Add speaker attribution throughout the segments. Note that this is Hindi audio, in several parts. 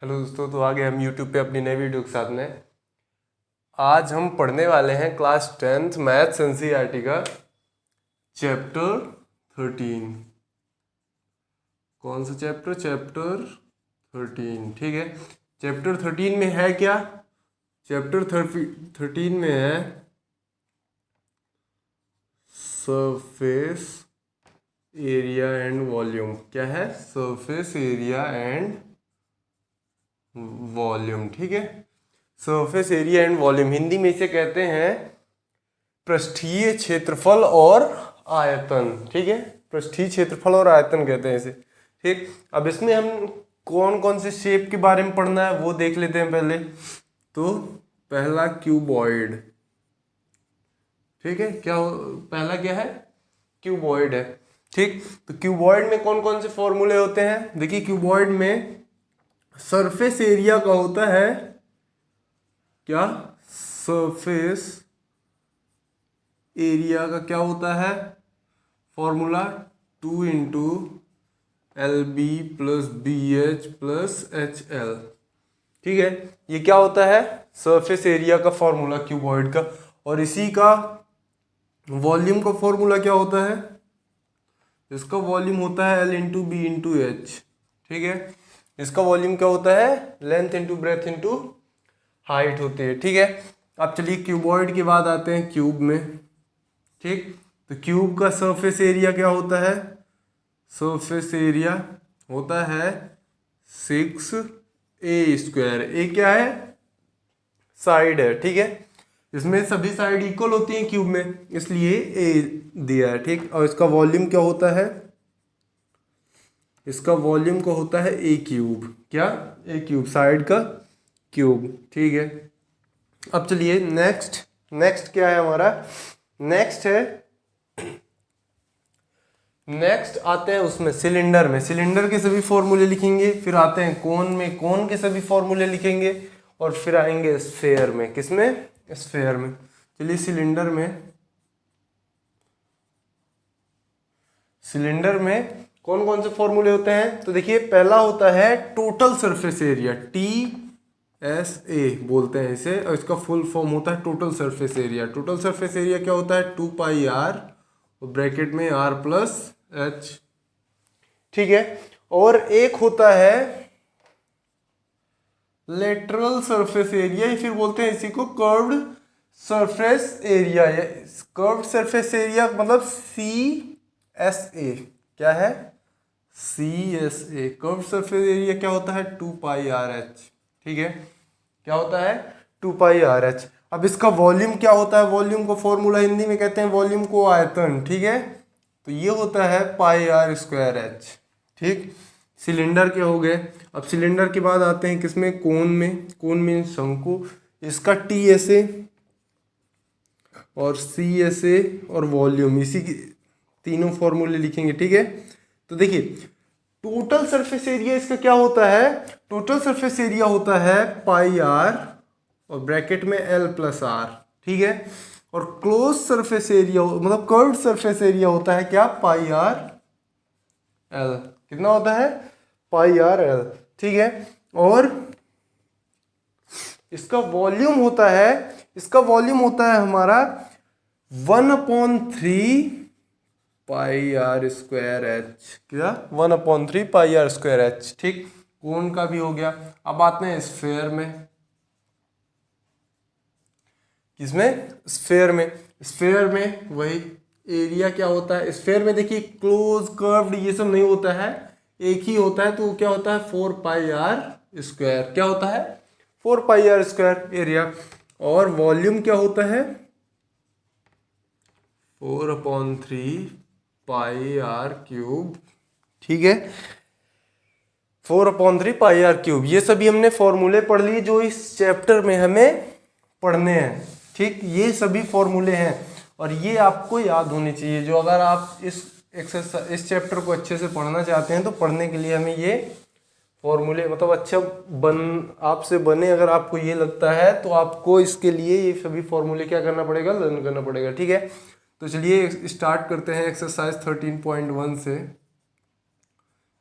Speaker 1: हेलो दोस्तों, तो आ गए हम यूट्यूब पे अपनी नई वीडियो के साथ में। आज हम पढ़ने वाले हैं क्लास 10th मैथ्स एनसीईआरटी का चैप्टर 13। कौन सा चैप्टर? चैप्टर 13। ठीक है, चैप्टर 13 में है क्या? चैप्टर 13 में है सरफेस एरिया एंड वॉल्यूम। क्या है? Surface area and volume. ठीक है, surface area and volume Hindi में इसे कहते हैं पृष्ठीय क्षेत्रफल और आयतन। ठीक है, पृष्ठीय क्षेत्रफल और आयतन कहते हैं इसे। ठीक, अब इसमें हम कौन कौन से शेप के बारे में पढ़ना है वो देख लेते हैं पहले। तो पहला क्यूबॉइड। ठीक है, पहला क्या है? क्यूबॉइड है। ठीक, तो क्यूबॉइड में कौन कौन से फॉर्मूले होते हैं? देखिए, क्यूबॉइड में सरफेस एरिया का होता है क्या? सरफेस एरिया का क्या होता है formula? 2 into L B plus B H plus H L. ठीक है, ये क्या होता है? सरफेस एरिया का फॉर्मूला क्यूबॉइड का। और इसी का वॉल्यूम का फॉर्मूला क्या होता है? इसका वॉल्यूम होता है L into B into H. ठीक है, इसका वॉल्यूम क्या होता है? Length into breadth into height होती है। ठीक है, अब चलिए क्यूबॉइड के बाद आते हैं क्यूब में। ठीक, तो क्यूब का सरफेस एरिया क्या होता है? सरफेस एरिया होता है 6a²। ए क्या है? साइड है। ठीक है, इसमें सभी साइड इक्वल होती हैं क्यूब में, इसलिए ए दिया है। ठीक, और इसका वॉल्यूम क्या होता है? इसका वॉल्यूम का होता है ए क्यूब। क्या? ए क्यूब, साइड का क्यूब। ठीक है, अब चलिए नेक्स्ट क्या है हमारा? नेक्स्ट आते हैं उसमें सिलेंडर में। सिलेंडर के सभी फॉर्मूले लिखेंगे। फिर आते हैं कोन में, कोन के सभी फॉर्मूले लिखेंगे। और फिर आएंगे स्फेयर में। किसमें? स्फेयर में। चलिए सिलेंडर में कौन कौन से फॉर्मूले होते हैं? तो देखिए, पहला होता है टोटल सरफेस एरिया, TSA बोलते हैं इसे, और इसका फुल फॉर्म होता है total surface area. Total surface area क्या होता है? 2πr और ब्रैकेट में r प्लस h। ठीक है, और एक होता है लेटरल सरफेस एरिया, या फिर बोलते हैं इसी को curved surface area. Curved surface area मतलब CSA। क्या है? CSA। कर्व्ड सरफेस एरिया क्या होता है? 2πrh। ठीक है, क्या होता है? 2πrh। अब इसका वॉल्यूम क्या होता है? वॉल्यूम को फॉर्मूला हिंदी में कहते हैं वॉल्यूम को आयतन। ठीक है, तो ये होता है πr²h। ठीक, सिलेंडर के हो गए। अब सिलेंडर के बाद आते हैं किसमें? कोन में। कोन में शंकु, इसका TSA और CSA और वॉल्यूम, इसी की तीनों फॉर्मूले लिखेंगे। ठीक है, तो देखिए, टोटल सरफेस एरिया इसका क्या होता है? टोटल सरफेस एरिया होता है πr और ब्रैकेट में l प्लस r। ठीक है, और क्लोज सरफेस एरिया मतलब कर्व्ड सरफेस एरिया होता है क्या? πr l। कितना होता है? πr l। ठीक है, और इसका वॉल्यूम होता है हमारा 1/3 πr²h। क्या? 1/3 πr²h। ठीक, कोन का भी हो गया। अब आते हैं स्फेयर में। किसमें? स्फेयर में वही एरिया क्या होता है? स्फेयर में देखिए, क्लोज कर्व्ड ये सब नहीं होता है, एक ही होता है। तो क्या होता है? 4πr²। क्या होता है? 4πr² area. और वॉल्यूम क्या होता है? 4/3 πr³। ठीक है, 4/3 πr³। ये सभी हमने फॉर्मूले पढ़ लिए जो इस चैप्टर में हमें पढ़ने हैं। ठीक, ये सभी फॉर्मूले हैं और ये आपको याद होने चाहिए। जो अगर आप इस चैप्टर को अच्छे से पढ़ना चाहते हैं तो पढ़ने के लिए हमें ये फॉर्मूले मतलब आपसे बने। अगर आपको ये लगता है तो आपको इसके लिए ये सभी फॉर्मूले क्या करना पड़ेगा? लर्न करना पड़ेगा। ठीक है, तो चलिए स्टार्ट करते हैं एक्सरसाइज 13.1 से।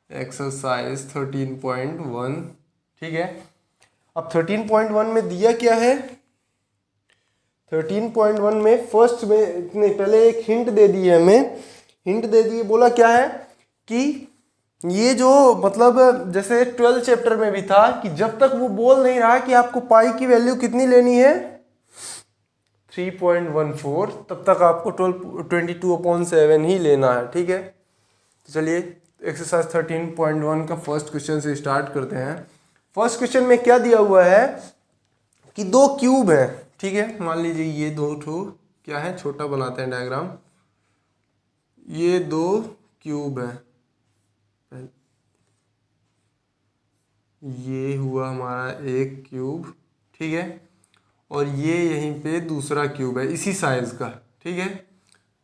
Speaker 1: एक्सरसाइज 13.1। ठीक है। अब 13.1 में दिया क्या है, 13.1 में फर्स्ट में इतने पहले एक हिंट दे दी है हमें, हिंट दे दी, बोला क्या है कि ये जो मतलब जैसे 12 चैप्टर में भी था कि जब तक वो बोल नहीं रहा कि आपको पाई की वैल्यू कितनी लेनी है 3.14, तब तक आपको 22/7 ही लेना है, ठीक है। तो चलिए एक्सरसाइज 13.1 का फर्स्ट क्वेश्चन से स्टार्ट करते हैं। फर्स्ट क्वेश्चन में क्या दिया हुआ है कि दो क्यूब है, ठीक है। मान लीजिए ये दो ठो क्या है, छोटा बनाते हैं डायग्राम, ये दो क्यूब है, ये हुआ हमारा एक क्यूब, ठीक है, और ये यहीं पे दूसरा क्यूब है इसी साइज का, ठीक है।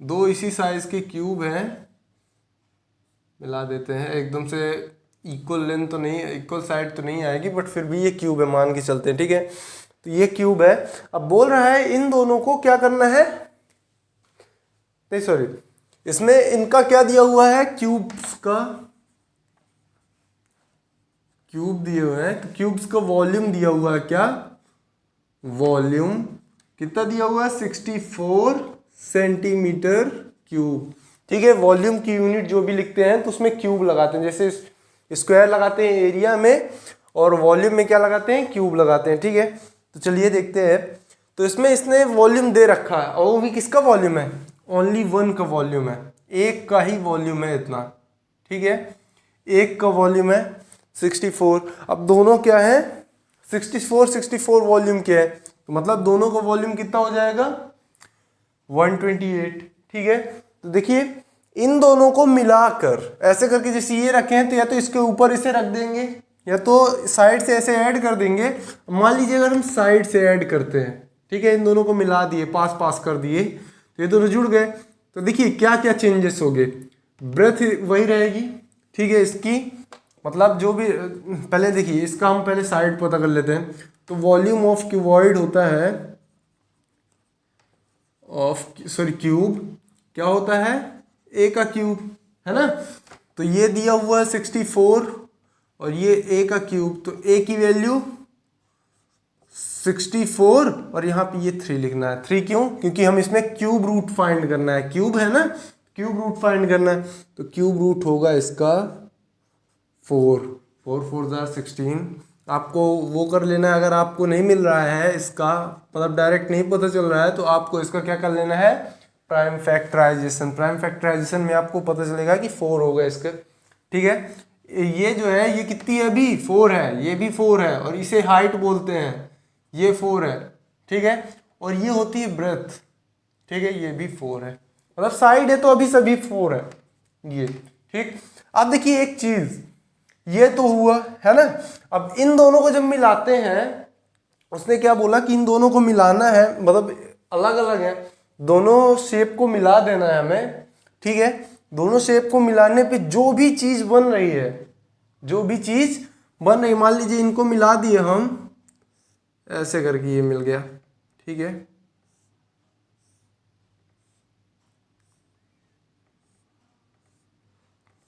Speaker 1: दो इसी साइज के क्यूब हैं, मिला देते हैं, एकदम से इक्वल लेंथ तो नहीं, इक्वल साइड तो नहीं आएगी, बट फिर भी ये क्यूब है मान के चलते हैं, ठीक है। तो ये क्यूब है। अब बोल रहा है इन दोनों को क्या करना है, नहीं सॉरी, इसमें इनका क्या दिया हुआ है, क्यूब्स का, क्यूब दिए हुए हैं, तो क्यूब्स का वॉल्यूम दिया हुआ है, क्या वॉल्यूम कितना दिया हुआ है 64 सेंटीमीटर क्यूब, ठीक है। वॉल्यूम की यूनिट जो भी लिखते हैं तो उसमें क्यूब लगाते हैं, जैसे स्क्वायर लगाते हैं एरिया में और वॉल्यूम में क्या लगाते हैं, क्यूब लगाते हैं, ठीक है। तो चलिए देखते हैं। तो इसमें इसने वॉल्यूम दे रखा है और वो भी किसका वॉल्यूम है, ओनली वन का वॉल्यूम है, एक का ही वॉल्यूम है इतना, ठीक है, एक का वॉल्यूम है 64। अब दोनों क्या है 64 वॉल्यूम क्या है, तो मतलब दोनों का वॉल्यूम कितना हो जाएगा 128, ठीक है। तो देखिए इन दोनों को मिलाकर ऐसे करके जैसे ये रखे हैं, तो या तो इसके ऊपर इसे रख देंगे या तो साइड से ऐसे ऐड कर देंगे। मान लीजिए अगर हम साइड से ऐड करते हैं, ठीक है, इन दोनों को मिला दिए, पास पास कर दिए, तो ये दोनों जुड़ गए। तो देखिए क्या क्या चेंजेस हो गए, ब्रेथ वही रहेगी, ठीक है, इसकी मतलब जो भी, पहले देखिए इसका हम पहले साइड पता कर लेते हैं। तो वॉल्यूम ऑफ क्यूबॉइड होता है, क्यूब क्या होता है, ए का क्यूब, है ना। तो ये दिया हुआ है 64 और ये ए का क्यूब, तो ए की वैल्यू 64 और यहाँ पे ये 3 लिखना है। 3 क्यों, क्योंकि हम इसमें क्यूब रूट फाइंड करना है, क्यूब है ना, क्यूब रूट फाइंड करना है। तो क्यूब रूट होगा इसका 4 4 4 16। आपको वो कर लेना है, अगर आपको नहीं मिल रहा है इसका मतलब डायरेक्ट नहीं पता चल रहा है, तो आपको इसका क्या कर लेना है, प्राइम फैक्टराइजेशन। प्राइम फैक्टराइजेशन में आपको पता चलेगा कि 4 होगा इसका, ठीक है। ये जो है ये कितनी है अभी 4 है, ये भी 4 है और इसे हाइट बोलते हैं, ये 4 है, ठीक है। और ये होती है ब्रेथ, ठीक है, ये भी 4 है, मतलब साइड है तो अभी सभी 4 है ये, ठीक। अब देखिए एक चीज, ये तो हुआ है ना। अब इन दोनों को जब मिलाते हैं, उसने क्या बोला कि इन दोनों को मिलाना है, मतलब अलग अलग है, दोनों शेप को मिला देना है हमें, ठीक है। दोनों शेप को मिलाने पे जो भी चीज बन रही है, जो भी चीज बन रही, मान लीजिए इनको मिला दिए हम ऐसे करके, ये मिल गया, ठीक है।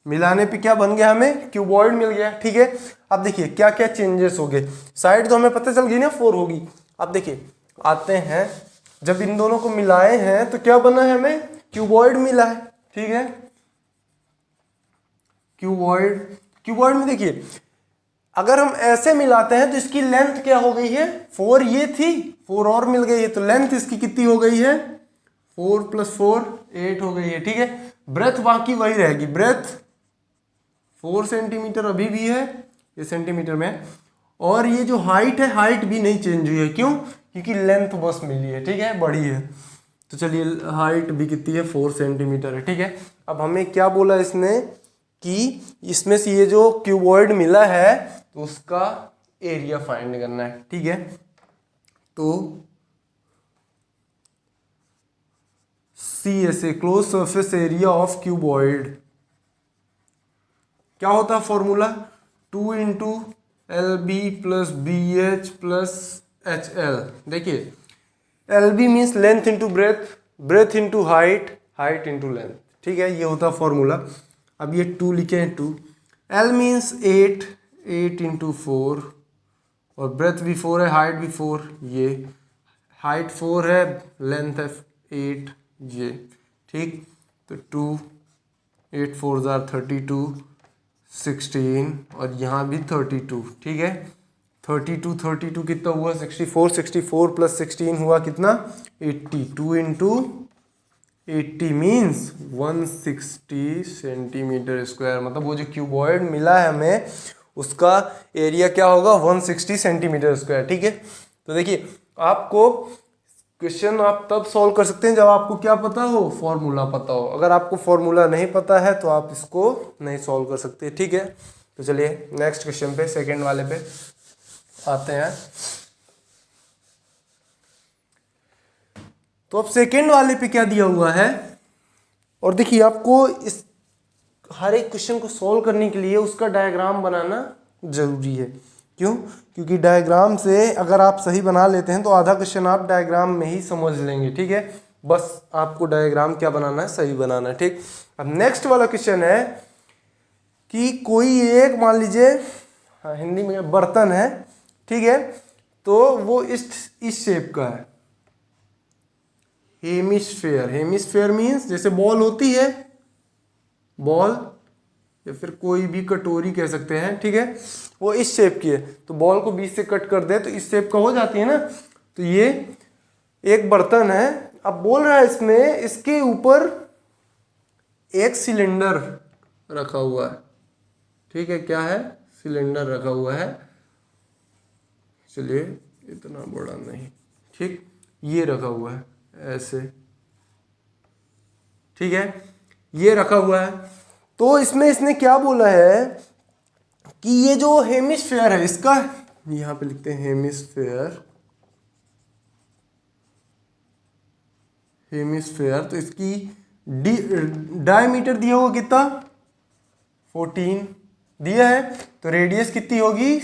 Speaker 1: मिलाने पे क्या बन गया, हमें क्यूबॉइड मिल गया, ठीक है। अब देखिए क्या क्या चेंजेस हो गए, साइड तो हमें पता चल गई ना 4 होगी। अब देखिए आते हैं, जब इन दोनों को मिलाए हैं तो क्या बना है, हमें क्यूबॉइड मिला है, ठीक है। क्यूबॉइड, क्यूबॉइड में देखिए अगर हम ऐसे मिलाते हैं तो इसकी लेंथ क्या हो गई है 4, ये थी 4 और मिल गई है, तो लेंथ इसकी कितनी हो गई है 4 + 4 8 हो गई है, ठीक है। ब्रेथ बाकी वही रहेगी, ब्रेथ 4 सेंटीमीटर अभी भी है, ये सेंटीमीटर में, और ये जो हाइट है, हाइट भी नहीं चेंज हुई है, क्यों, क्योंकि लेंथ बस मिली है, ठीक है, बड़ी है। तो चलिए हाइट भी कितनी है 4 सेंटीमीटर है, ठीक है। अब हमें क्या बोला इसने कि इसमें से ये जो क्यूबॉइड मिला है तो उसका एरिया फाइंड करना है, ठीक है। तो CSA close surface area of cuboid क्या होता है फॉर्मूला, 2 × LB + BH + HL। देखिए LB means length into breath, breath into height, height into length, ठीक है, ये होता है फॉर्मूला। अब ये 2 लिखे हैं, 2, L मीन्स 8 × 4, और ब्रेथ भी 4 है, हाइट भी 4, ये हाइट 4 है, लेंथ है 8, ये ठीक। तो 2 8 4 जार 32 16 और यहाँ भी 32, ठीक है। 32 कितना हुआ 64, 64 प्लस 16 हुआ कितना 80, 2 इंटू 80 मीन्स 160 सेंटीमीटर स्क्वायर। मतलब वो जो क्यूबॉइड मिला है हमें उसका एरिया क्या होगा 160 सेंटीमीटर स्क्वायर, ठीक है। तो देखिए आपको क्वेश्चन आप तब सॉल्व कर सकते हैं जब आपको क्या पता हो, फॉर्मूला पता हो। अगर आपको फॉर्मूला नहीं पता है तो आप इसको नहीं सॉल्व कर सकते, ठीक है। तो चलिए नेक्स्ट क्वेश्चन पे, सेकेंड वाले पे आते हैं। तो अब सेकेंड वाले पे क्या दिया हुआ है, और देखिए आपको इस हर एक क्वेश्चन को सॉल्व करने के लिए उसका डायग्राम बनाना जरूरी है। क्यों? क्योंकि डायग्राम से अगर आप सही बना लेते हैं तो आधा क्वेश्चन आप डायग्राम में ही समझ लेंगे, ठीक है। बस आपको डायग्राम क्या बनाना है, सही बनाना है, ठीक। अब नेक्स्ट वाला क्वेश्चन है कि कोई एक मान लीजिए, हाँ हिंदी में बर्तन है, ठीक है। तो वो इस शेप का है, हेमिस्फेयर। हेमिस्फेयर मीन्स जैसे बॉल होती है, बॉल या फिर कोई भी कटोरी कह सकते हैं, ठीक है। वो इस शेप की है, तो बॉल को बीच से कट कर दे तो इस शेप का हो जाती है ना। तो ये एक बर्तन है। अब बोल रहा है इसमें इसके ऊपर एक सिलेंडर रखा हुआ है, ठीक है। क्या है? सिलेंडर रखा हुआ है। चलिए इतना बड़ा नहीं, ठीक, ये रखा हुआ है ऐसे, ठीक है, ये रखा हुआ है। तो इसमें इसने क्या बोला है कि ये जो हेमिस्फेयर है इसका, यहां पे लिखते हैं हेमिस्फेयर, हेमिस्फेयर। तो इसकी डायमीटर दिया हुआ कितना 14 दिया है, तो रेडियस कितनी होगी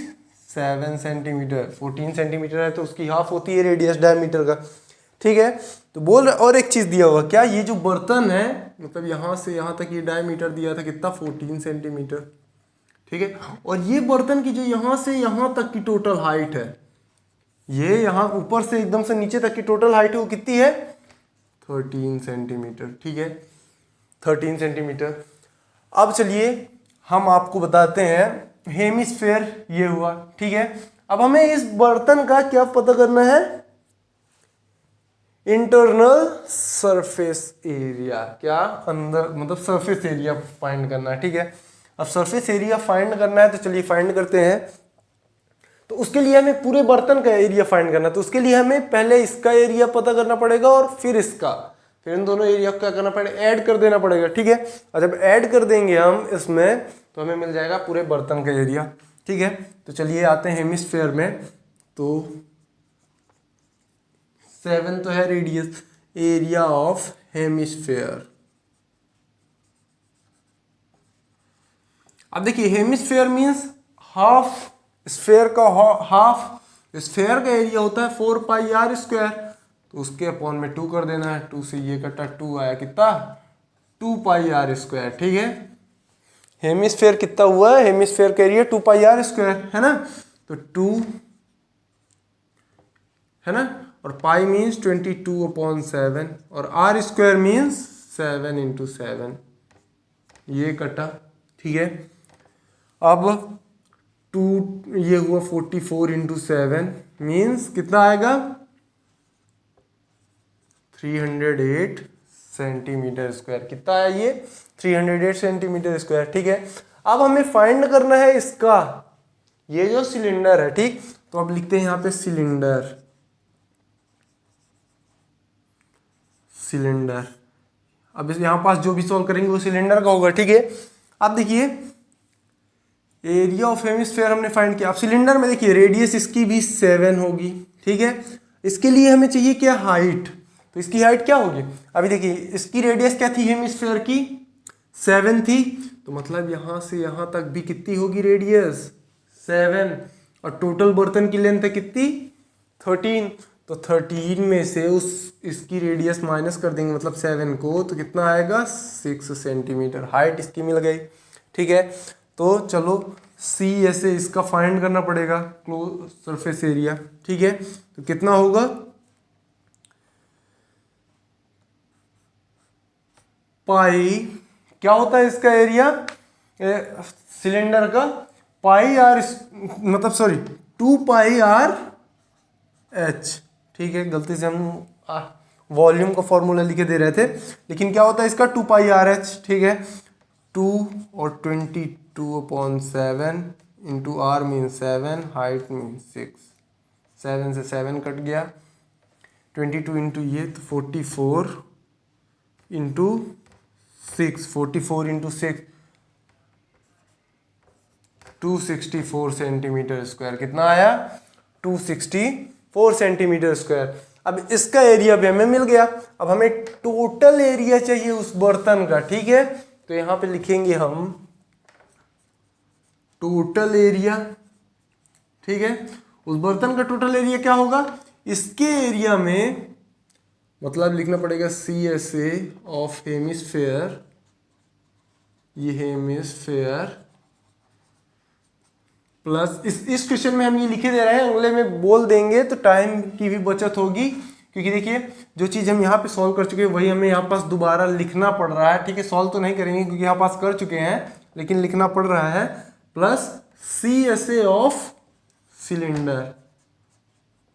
Speaker 1: 7 सेंटीमीटर। 14 सेंटीमीटर है तो उसकी हाफ होती है रेडियस डायमीटर का, ठीक है। तो बोल रहे और एक चीज दिया हुआ, क्या ये जो बर्तन है, मतलब यहां से यहां तक ये डायमीटर दिया था कितना 14 सेंटीमीटर, ठीक है। और ये बर्तन की जो यहां से यहां तक की टोटल हाइट है, ये यहां ऊपर से एकदम से नीचे तक की टोटल हाइट है, वो कितनी है 13 सेंटीमीटर, ठीक है, 13 सेंटीमीटर। अब चलिए हम आपको बताते हैं हेमिस्फेयर ये हुआ, ठीक है। अब हमें इस बर्तन का क्या पता करना है, इंटरनल सरफेस एरिया। क्या? अंदर मतलब सरफेस एरिया फाइंड करना है, ठीक है। अब सरफेस एरिया फाइंड करना है तो चलिए फाइंड करते हैं। तो उसके लिए हमें पूरे बर्तन का एरिया फाइंड करना है, तो उसके लिए हमें पहले इसका एरिया पता करना पड़ेगा और फिर इसका, फिर इन दोनों एरिया को क्या करना पड़ेगा, ऐड कर देना पड़ेगा, ठीक है। और जब ऐड कर देंगे हम इसमें तो हमें मिल जाएगा पूरे बर्तन का एरिया, ठीक है। तो चलिए आते हैं हेमिस्फेयर में। तो 7 तो है रेडियस, एरिया ऑफ हेमिस्फेयर। अब देखिए हेमिस्फेयर मींस हाफ स्फेयर का हाफ, स्फेयर का एरिया होता है 4 पाई आर स्क्वायर, तो उसके अपॉन में 2 कर देना है। 2 से ये कटा 2 आया कितना 2 पाई आर स्क्वायर, ठीक है। हेमिस्फेयर कितना हुआ है, हेमिस्फेयर का एरिया 2 पाई आर स्क्वायर है ना। तो 2 है ना, और पाई मीन्स 22/7 और आर स्क्वायर मीन्स 7 × 7, ये कटा, ठीक है। अब 2 ये हुआ 44 × 7 मीन्स कितना आएगा 308 सेंटीमीटर स्क्वायर। कितना है ये 308 सेंटीमीटर स्क्वायर, ठीक है। अब हमें फाइंड करना है इसका, ये जो सिलेंडर है, ठीक। तो अब लिखते हैं यहां पे सिलेंडर, सिलेंडर। अब यहां पास जो भी सॉल्व करेंगे वो सिलेंडर का होगा, ठीक है। अब देखिए एरिया ऑफ हेमिस्फेयर हमने फाइंड किया। अब सिलेंडर में देखिए रेडियस इसकी भी 7 होगी, ठीक है। इसके लिए हमें चाहिए क्या हाइट, तो इसकी हाइट क्या होगी, अभी देखिए इसकी रेडियस क्या थी हेमिस्फेयर की 7 थी, तो मतलब यहां से यहां तक भी कितनी होगी रेडियस 7, और टोटल बर्तन की लेंथ है कितनी 13, तो 13 में से उस इसकी रेडियस माइनस कर देंगे मतलब 7 को, तो कितना आएगा 6 सेंटीमीटर हाइट इसकी मिल गई, ठीक है। तो चलो सी ऐसे इसका फाइंड करना पड़ेगा क्लोज सरफेस एरिया। ठीक है, तो कितना होगा, पाई क्या होता है इसका एरिया सिलेंडर का, पाई आर मतलब सॉरी 2 पाई आर एच। ठीक है, गलती से हम वॉल्यूम का फॉर्मूला लिखे दे रहे थे, लेकिन क्या होता है इसका 2 पाई आर एच। ठीक है, 2 और 22/7 into R mean 7, height mean 6, 7 से 7 कट गया, 22 इंटू ये तो 44 इंटू 6, 44 इंटू 6 264 सेंटीमीटर स्क्वायर। कितना आया, 264 सेंटीमीटर स्क्वायर। अब इसका एरिया भी हमें मिल गया। अब हमें टोटल एरिया चाहिए उस बर्तन का। ठीक है, तो यहां पे लिखेंगे हम टोटल एरिया। ठीक है, उस बर्तन का टोटल एरिया क्या होगा, इसके एरिया में मतलब लिखना पड़ेगा C S A of hemisphere, ये हेमिस्फेयर प्लस इस क्वेश्चन में हम ये लिखे दे रहे हैं, अगले में बोल देंगे तो टाइम की भी बचत होगी, क्योंकि देखिए जो चीज़ हम यहाँ पे सॉल्व कर चुके हैं वही हमें यहाँ पास दोबारा लिखना पड़ रहा है। ठीक है, सॉल्व तो नहीं करेंगे क्योंकि यहाँ पास कर चुके हैं, लेकिन लिखना पड़ रहा है। Plus C S A of cylinder.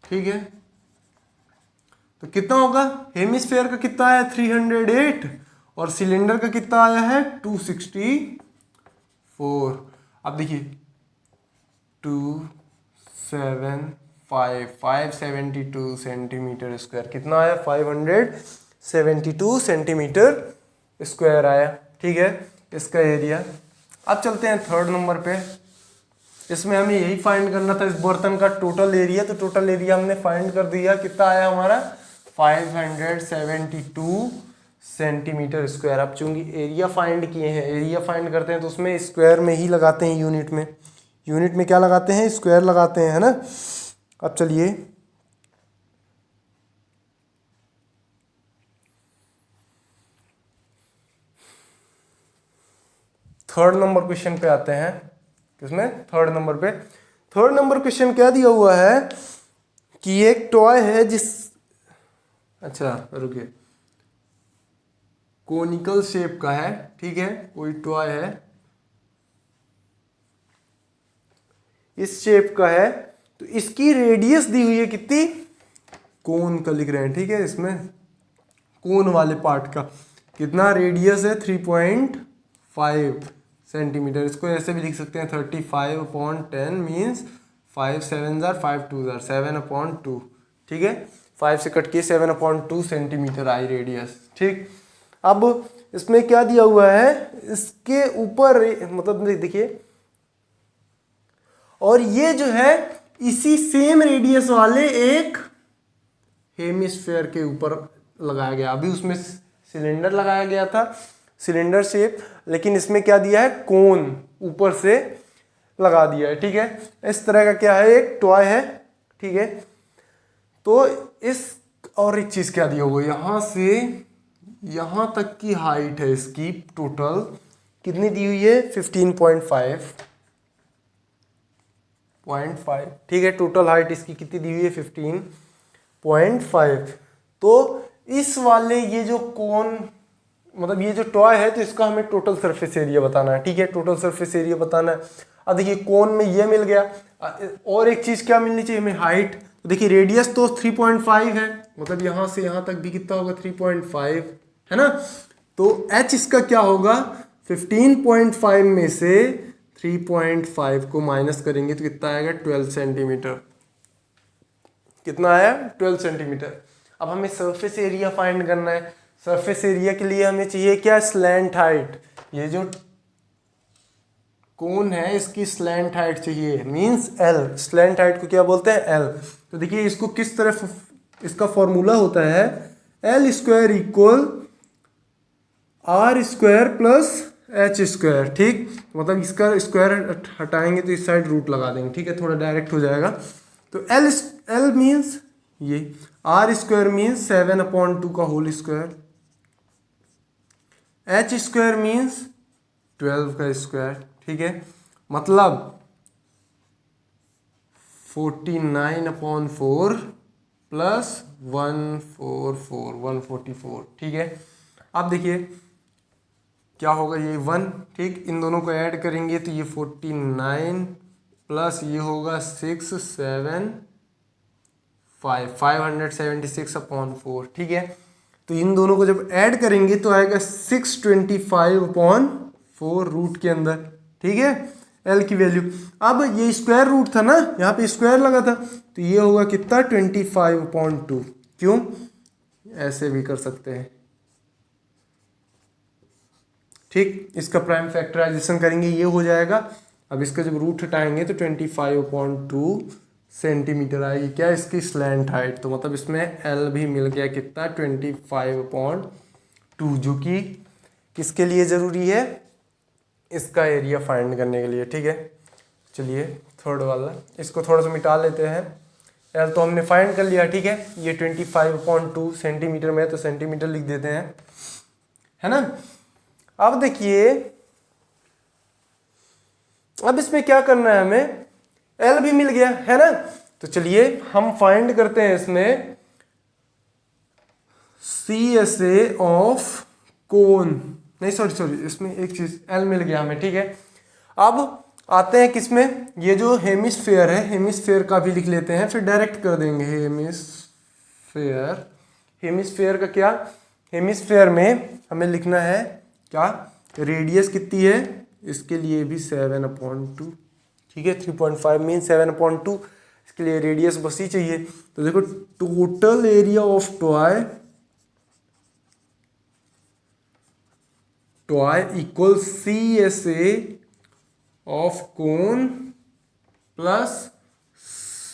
Speaker 1: ठीक है, तो कितना होगा, हेमिस्फेयर का कितना आया 308 और सिलेंडर का कितना आया है 264। अब देखिए 572 सेंटीमीटर स्क्वायर, कितना आया 572 सेंटीमीटर स्क्वायर आया। ठीक है, इसका एरिया। अब चलते हैं थर्ड नंबर पे। इसमें हमें यही फाइंड करना था इस बर्तन का टोटल एरिया, तो टोटल एरिया हमने फाइंड कर दिया। कितना आया हमारा 572 सेंटीमीटर स्क्वायर। अब चूंकि एरिया फाइंड किए हैं, एरिया फाइंड करते हैं तो उसमें स्क्वायर में ही लगाते हैं, यूनिट में। यूनिट में क्या लगाते हैं, स्क्वायर लगाते हैं, है ना। अब चलिए थर्ड नंबर क्वेश्चन पे आते हैं। किसमें, थर्ड नंबर पे। थर्ड नंबर क्वेश्चन क्या दिया हुआ है कि एक टॉय है अच्छा रुकिए, कोनिकल शेप का है। ठीक है, कोई टॉय है इस शेप का है, तो इसकी रेडियस दी हुई है कितनी, कोन का लिख रहे हैं। ठीक है, इसमें कोन वाले पार्ट का कितना रेडियस है 3.5 सेंटीमीटर। इसको ऐसे भी लिख सकते हैं 35/10 मीन्स 5 7 5 2 7/2। ठीक है, 5 से कट के 7/2 सेंटीमीटर आई रेडियस। ठीक, अब इसमें क्या दिया हुआ है, इसके ऊपर मतलब देखिए, और ये जो है इसी सेम रेडियस वाले एक हेमिस्फेयर के ऊपर लगाया गया। अभी उसमें सिलेंडर लगाया गया था, सिलेंडर शेप, लेकिन इसमें क्या दिया है, कोन ऊपर से लगा दिया है। ठीक है, इस तरह का क्या है, एक टॉय है। ठीक है, तो इस और एक चीज क्या दिया हुआ, यहां से यहां तक की हाइट है इसकी टोटल कितनी दी हुई है 15.5। ठीक है, टोटल हाइट इसकी कितनी दी हुई है 15.5। तो इस वाले ये जो कोन मतलब ये जो टॉय है, तो इसका हमें टोटल सरफेस एरिया बताना है। ठीक है, टोटल सरफेस एरिया बताना है। अब देखिए कोन में ये मिल गया, और एक चीज क्या मिलनी चाहिए हमें, हाइट। तो देखिए रेडियस तो 3.5 है, मतलब यहां से यहां तक भी कितना होगा 3.5, है ना। तो h इसका क्या होगा, 15.5 में से 3.5 को माइनस करेंगे तो कितना आएगा 12 सेंटीमीटर। कितना आया 12 सेंटीमीटर। अब हमें सरफेस एरिया फाइंड करना है। सरफेस एरिया के लिए हमें चाहिए क्या, स्लैंट हाइट। ये जो कोन है इसकी स्लैंट हाइट चाहिए, मींस एल। स्लैंट हाइट को क्या बोलते हैं, एल। तो देखिए इसको किस तरह, इसका फॉर्मूला होता है L square equal R square plus H square. ठीक, मतलब इसका स्क्वायर हटाएंगे तो इस साइड रूट लगा देंगे। ठीक है, थोड़ा डायरेक्ट हो जाएगा। तो एल मीन्स ये, आर स्क्वायर मीन्स 7/2 का whole square, H square means 12 का स्क्वायर। ठीक है, मतलब 49/4 प्लस 144 ठीक है। अब देखिए क्या होगा, ये 1 ठीक, इन दोनों को ऐड करेंगे तो ये 49 प्लस ये होगा 576/4 ठीक है। तो इन दोनों को जब ऐड करेंगे तो आएगा 625/4 रूट के अंदर ठीक है, एल की वैल्यू। अब ये स्क्वायर रूट था ना, यहाँ पे स्क्वायर लगा था, तो ये होगा कितना 25/2। क्यों, ऐसे भी कर सकते हैं ठीक। इसका प्राइम फैक्टराइजेशन करेंगे, ये हो जाएगा। अब इसका जब रूट हटाएंगे तो 25/2 सेंटीमीटर आएगी क्या, इसकी स्लैंट हाइट। तो मतलब इसमें एल भी मिल गया कितना 25/2, जो कि किसके लिए ज़रूरी है, इसका एरिया फाइंड करने के लिए ठीक है। चलिए थर्ड वाला, इसको थोड़ा सा मिटा लेते हैं। एल तो हमने फाइंड कर लिया ठीक है, ये 25/2 सेंटीमीटर में है तो सेंटीमीटर लिख देते हैं, है ना। अब देखिए, अब इसमें क्या करना है हमें, एल भी मिल गया है ना। तो चलिए हम फाइंड करते हैं इसमें CSA ऑफ कोन, नहीं सॉरी इसमें एक चीज एल मिल गया हमें ठीक है। अब आते हैं किसमें, ये जो हेमिस्फेयर है, हेमिस्फेयर का भी लिख लेते हैं, फिर डायरेक्ट कर देंगे हेमिस्फेयर। हेमिस्फेयर का क्या, हेमिस्फेयर में हमें लिखना है क्या, रेडियस कितनी है, इसके लिए भी 7/2 ठीक है। 3.5 मीन 7/2, इसके लिए रेडियस बस ही चाहिए। तो देखो total area of toy equal CSA of cone plus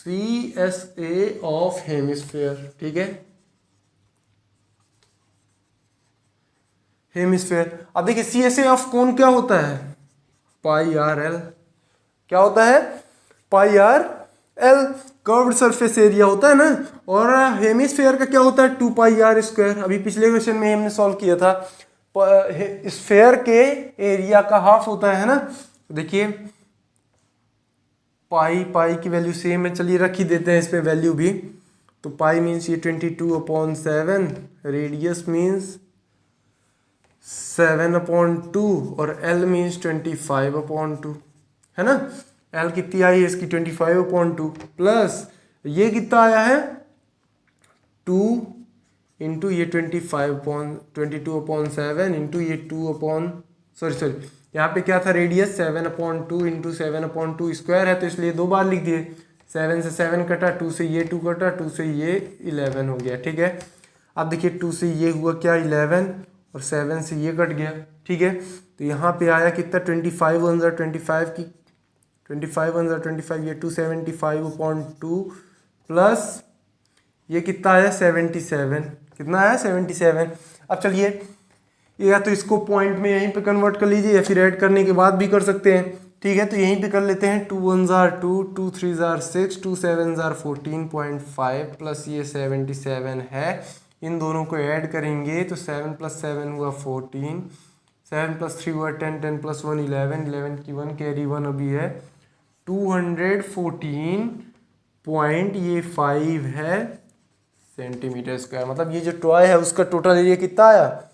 Speaker 1: CSA of hemisphere ठीक है। हेमिस्फेयर, अब देखिए CSA ऑफ कोन क्या होता है, πRL, क्या होता है πRL, कर्व्ड सरफेस एरिया होता है ना। और हेमिस्फेयर का क्या होता है 2πr²। अभी पिछले क्वेश्चन में हमने सॉल्व किया था, स्फेयर के एरिया का हाफ होता है ना। देखिए पाई की वैल्यू सेम है, चलिए रख ही देते हैं इस पे वैल्यू भी। तो पाई मीन्स ये 22/7, रेडियस मीन्स 7/2 और एल मीन्स 25/2 है ना। एल कितनी आई है इसकी 25/2 प्लस ये कितना आया है 2 इंटू ये 22/7 इंटू ये 2 सॉरी यहाँ पे क्या था रेडियस 7/2 इंटू 7/2 स्क्वायर है, तो इसलिए 2 बार लिख दिए। 7 से 7 कटा, 2 से ये 2 कटा, 2 से ये 11 हो गया ठीक है। अब देखिए 2 से ये हुआ क्या 11 और 7 से ये कट गया ठीक है। तो यहाँ पे आया कितना 25/25 की 25/25 ये 275/2 प्लस ये कितना आया 77, कितना आया 77। अब चलिए या तो इसको पॉइंट में यहीं पे कन्वर्ट कर लीजिए या फिर ऐड करने के बाद भी कर सकते हैं ठीक है। तो यहीं पे कर लेते हैं 2 1 2 2 3 6 2 7 14.5 प्लस ये 77 है। इन दोनों को ऐड करेंगे तो 7 + 7 हुआ 14, 7 + 3 हुआ 10, 10 + 1 11, 11 की 1 कैरी 1 अभी है 214.5 है सेंटीमीटर स्क्वायर। मतलब ये जो टॉय है उसका टोटल एरिया कितना आया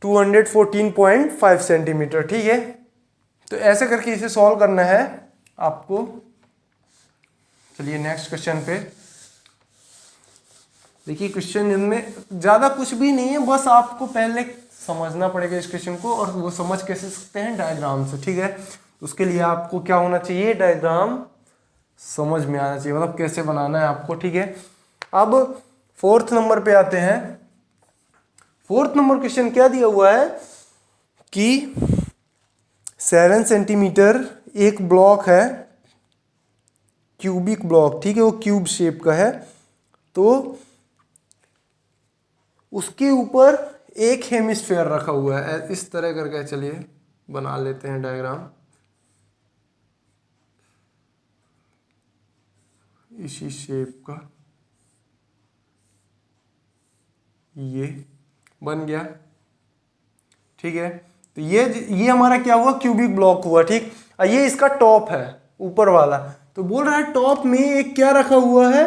Speaker 1: 214.5 सेंटीमीटर ठीक है। तो ऐसे करके इसे सॉल्व करना है आपको। चलिए नेक्स्ट क्वेश्चन पे देखिए, क्वेश्चन इनमें ज़्यादा कुछ भी नहीं है, बस आपको पहले समझना पड़ेगा इस क्वेश्चन को, और वो समझ कैसे सकते हैं डायग्राम से ठीक है। उसके लिए आपको क्या होना चाहिए, डायग्राम समझ में आना चाहिए, मतलब कैसे बनाना है आपको ठीक है। अब 4th नंबर पे आते हैं। 4th नंबर क्वेश्चन क्या दिया हुआ है कि 7 सेंटीमीटर एक ब्लॉक है, क्यूबिक ब्लॉक ठीक है, वो क्यूब शेप का है। तो उसके ऊपर एक हेमिस्फेयर रखा हुआ है इस तरह करके, चलिए बना लेते हैं डायग्राम इसी शेप का, ये बन गया ठीक है। तो ये हमारा क्या हुआ क्यूबिक ब्लॉक हुआ ठीक। ये इसका टॉप है ऊपर वाला, तो बोल रहा है टॉप में एक क्या रखा हुआ है,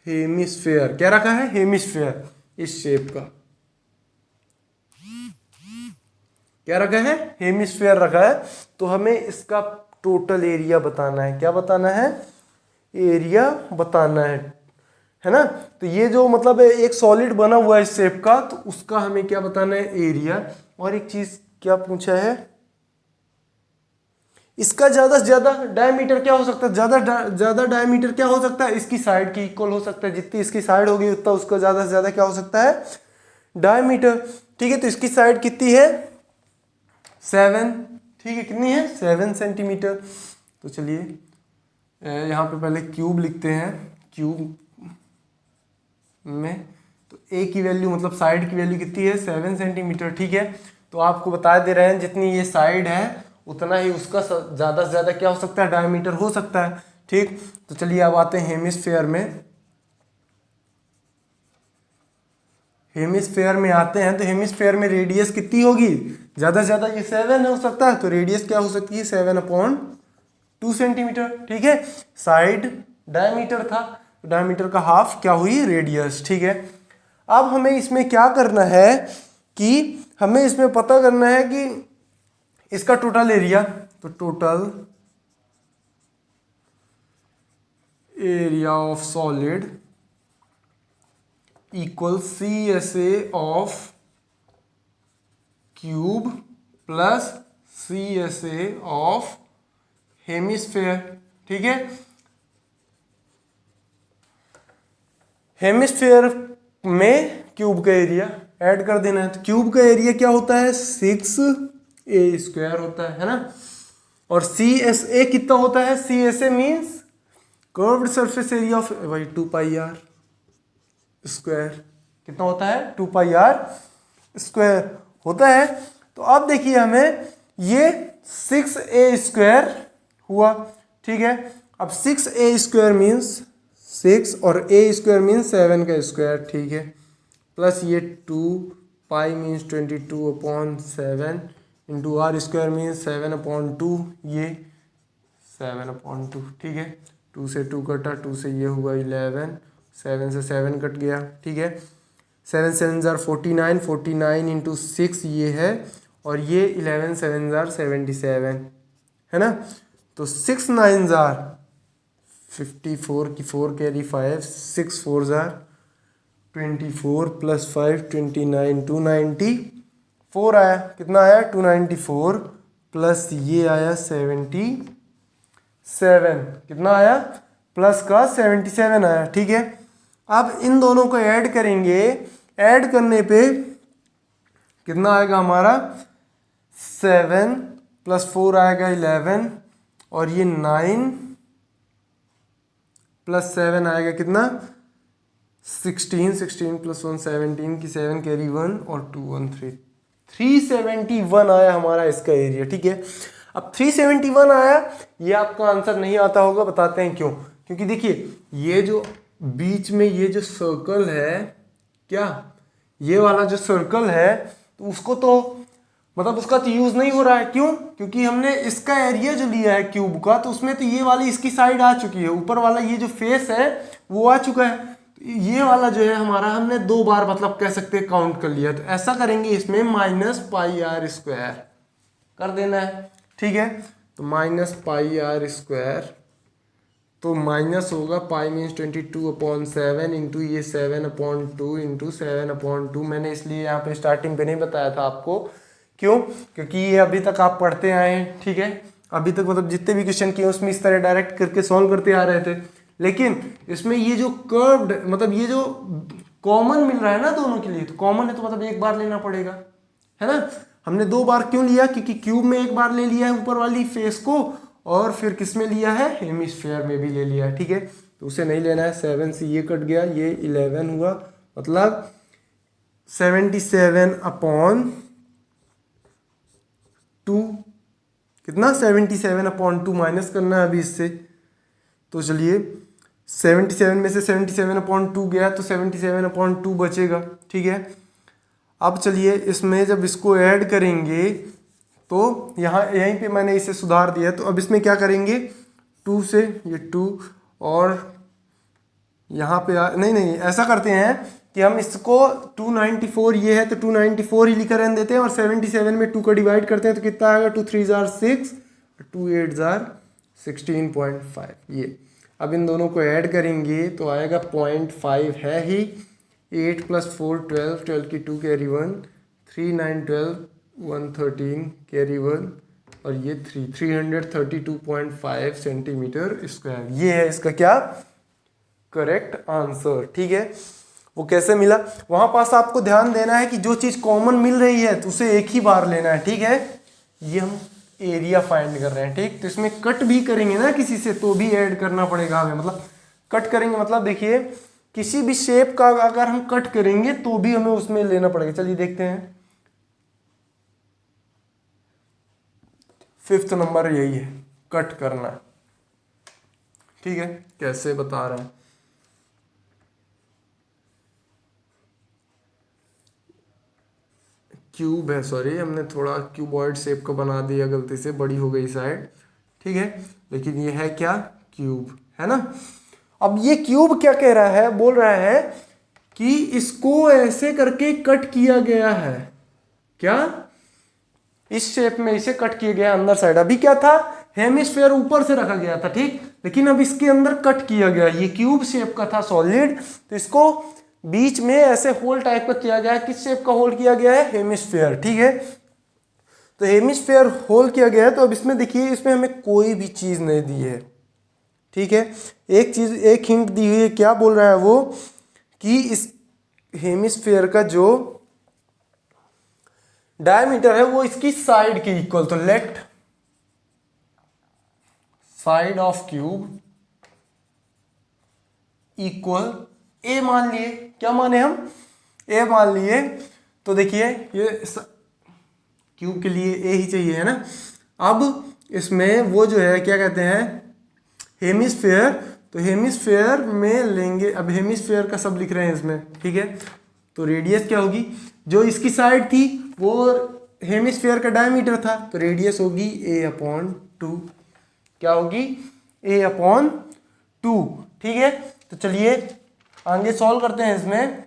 Speaker 1: हेमिस्फेयर। क्या रखा है, हेमिस्फेयर, इस शेप का क्या रखा है, हेमिस्फेयर रखा है। तो हमें इसका टोटल एरिया बताना है। क्या बताना है, एरिया बताना है ना। तो ये जो मतलब एक सॉलिड बना हुआ है इस शेप का, तो उसका हमें क्या बताना है, एरिया। और एक चीज क्या पूछा है, इसका ज्यादा से ज्यादा डायमीटर क्या हो सकता है, ज्यादा डायमीटर क्या हो सकता है, इसकी साइड की इक्वल हो सकता है। जितनी इसकी साइड होगी उतना उसका ज्यादा से ज्यादा क्या हो सकता है, डायमीटर। ठीक है, तो इसकी साइड कितनी है, 7। ठीक है, कितनी है, 7 सेंटीमीटर। तो चलिए यहाँ पे पहले क्यूब लिखते हैं। क्यूब में तो ए की वैल्यू मतलब साइड की वैल्यू कितनी है, 7 सेंटीमीटर। ठीक है, तो आपको बता दे रहे हैं जितनी ये साइड है उतना ही उसका ज़्यादा से ज़्यादा क्या हो सकता है, डायमीटर हो सकता है। ठीक, तो चलिए अब आते हैं हेमिस्फेयर में। हेमिस्फेयर में आते हैं तो हेमिस्फेयर में रेडियस कितनी होगी, ज़्यादा से ज़्यादा ये 7 हो सकता है, तो रेडियस क्या हो सकती है, 7/2 सेंटीमीटर। ठीक है, साइड डायमीटर था, डायमीटर का हाफ क्या हुई, रेडियस। ठीक है, अब हमें इसमें क्या करना है कि हमें इसमें पता करना है कि इसका टोटल एरिया। तो total area of solid equal CSA of cube plus CSA of hemisphere. ठीक है, हेमिस्फेयर में क्यूब का एरिया ऐड कर देना है। तो क्यूब का एरिया क्या होता है, 6a² होता है ना। और CSA कितना होता है, CSA means curved surface area of वही 2πr स्क्वायर। कितना होता है, 2πr स्क्वायर होता है। तो अब देखिए हमें ये 6a² हुआ। ठीक है, अब 6a² मीन्स 6 और a² मीन्स 7 का स्क्वायर। ठीक है, प्लस ये 2π मीन्स 22/7 इंटू r² मीन्स 7/2, ये 7/2। ठीक है, 2 से 2 कटा, 2 से ये हुआ 11, 7 से 7 कट गया। ठीक है, 7 7 जार 49, 49 इंटू 6 ये है, और ये 11 7 जार 77 है ना। तो 6 9 जार 54 की 4 कैरी 5, 6 4 जार 24 प्लस 5 29, 294 आया। कितना आया, 294 प्लस ये आया 77। कितना आया, प्लस का 77 आया। ठीक है, अब इन दोनों को ऐड करेंगे, ऐड करने पे कितना आएगा हमारा, 7 प्लस 4 आएगा 11, और ये 9 प्लस 7 आएगा कितना, 16, 16 प्लस 1 17 की 7 कैरी 1 और 2 1 3, 371 आया हमारा इसका एरिया। ठीक है, अब 371 आया, ये आपका आंसर नहीं आता होगा, बताते हैं क्यों। क्योंकि देखिए ये जो बीच में ये जो सर्कल है, क्या ये वाला जो सर्कल है, तो उसको तो मतलब उसका तो यूज नहीं हो रहा है। क्यों, क्योंकि हमने इसका एरिया जो लिया है क्यूब का, तो उसमें तो ये वाली इसकी साइड आ चुकी है, ऊपर वाला ये जो फेस है वो आ चुका है। तो ये वाला जो है हमारा हमने 2 बार मतलब कह सकते हैं काउंट कर लिया। तो ऐसा करेंगे, इसमें -πr² कर देना है। ठीक है, तो -πr², तो माइनस होगा, पाई मीन्स 22/7 इंटू ये 7/2 इंटू 7/2। मैंने इसलिए यहाँ पे स्टार्टिंग पे नहीं बताया था आपको, क्यों, क्योंकि ये अभी तक आप पढ़ते आए हैं। ठीक है, अभी तक मतलब जितने भी क्वेश्चन किए उसमें इस तरह डायरेक्ट करके सॉल्व करते आ रहे थे। लेकिन इसमें ये जो कर्व्ड मतलब ये जो कॉमन मिल रहा है ना दोनों के लिए, तो कॉमन है तो मतलब एक बार लेना पड़ेगा, है ना। हमने 2 बार क्यों लिया, क्योंकि क्यूब में एक बार ले लिया है ऊपर वाली फेस को, और फिर किस में लिया है, हेमिस्फीयर में भी ले लिया है। ठीक है, तो उसे नहीं लेना है। 7 से ये कट गया, ये 11 हुआ, मतलब 77/2। कितना, 77/2 माइनस करना है अभी इससे। तो चलिए 77 में से 77/2 गया तो 77/2 बचेगा। ठीक है, अब चलिए इसमें जब इसको ऐड करेंगे तो यहाँ यहीं पे मैंने इसे सुधार दिया, तो अब इसमें क्या करेंगे, 2 से ये 2 और यहाँ पे नहीं ऐसा करते हैं कि हम इसको 294 ये है तो 294 ही लिखकर रहने देते हैं और 77 में 2 का डिवाइड करते हैं तो कितना आएगा 2 3 जार 6 2 8 जार 16.5 ये। अब इन दोनों को ऐड करेंगे तो आएगा 0.5 है ही। 8 + 4 12 12 की 2 कैरी 1 3 9 12 113 कैरी 1 और ये 332.5 सेंटीमीटर स्क्वायर। ये है इसका क्या करेक्ट आंसर। ठीक है, वो कैसे मिला वहां पास आपको ध्यान देना है कि जो चीज कॉमन मिल रही है तो उसे एक ही बार लेना है। ठीक है, ये हम एरिया फाइंड कर रहे हैं। ठीक, तो इसमें कट भी करेंगे ना किसी से तो भी ऐड करना पड़ेगा हमें, मतलब कट करेंगे मतलब देखिए किसी भी शेप का अगर हम कट करेंगे तो भी हमें उसमें लेना पड़ेगा। चलिए देखते हैं, 5th नंबर यही है, कट करना। ठीक है, कैसे बता रहे हैं। क्यूब है, सॉरी हमने थोड़ा क्यूबॉइड शेप का बना दिया गलती से, बड़ी हो गई साइड। ठीक है, लेकिन ये है क्या क्यूब है ना। अब ये क्यूब क्या कह रहा है, बोल रहा है कि इसको ऐसे करके कट किया गया है। क्या इस शेप में इसे कट किया गया अंदर साइड। अभी क्या था हेमिस्फेयर ऊपर से रखा गया था, ठीक, लेकिन अब इसके अंदर कट किया गया। ये क्यूब शेप का था सॉलिड, तो इसको बीच में ऐसे होल टाइप का किया गया है। किस शेप का होल किया गया है, हेमिस्फेयर। ठीक है, तो हेमिस्फेयर होल किया गया है। तो अब इसमें देखिए इसमें हमें कोई भी चीज नहीं दी है। ठीक है, एक चीज एक हिंट दी हुई है। क्या बोल रहा है वो कि इस हेमिस्फेयर का जो डायमीटर है वो इसकी साइड के इक्वल, तो let side of cube equal a मान लिए। क्या माने हम, ए मान लिए। तो देखिए ये क्यूब के लिए ए ही चाहिए है ना। अब इसमें वो जो है क्या कहते हैं हेमिस्फेयर, तो हेमिस्फेयर में लेंगे। अब हेमिस्फेयर का सब लिख रहे हैं इसमें। ठीक है, तो रेडियस क्या होगी, जो इसकी साइड थी वो हेमिस्फेयर का डायमीटर था, तो रेडियस होगी a/2। क्या होगी, a/2। ठीक है, तो चलिए आगे सॉल्व करते हैं इसमें।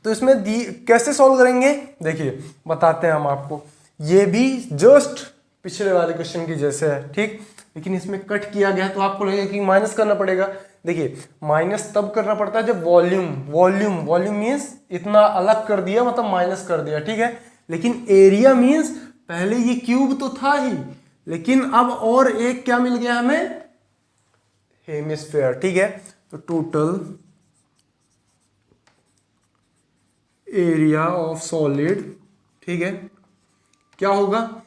Speaker 1: तो इसमें कैसे सॉल्व करेंगे, देखिए बताते हैं हम आपको। ये भी जस्ट पिछले वाले क्वेश्चन की जैसे है, ठीक, लेकिन इसमें कट किया गया तो आपको लगेगा कि माइनस करना पड़ेगा। देखिए माइनस तब करना पड़ता है जब वॉल्यूम मीन्स इतना अलग कर दिया, मतलब माइनस कर दिया। ठीक है, लेकिन एरिया मीन्स पहले ये क्यूब तो था ही, लेकिन अब और एक क्या मिल गया हमें, हेमिस्फेयर। ठीक है, तो टोटल एरिया ऑफ सॉलिड, ठीक है, क्या होगा,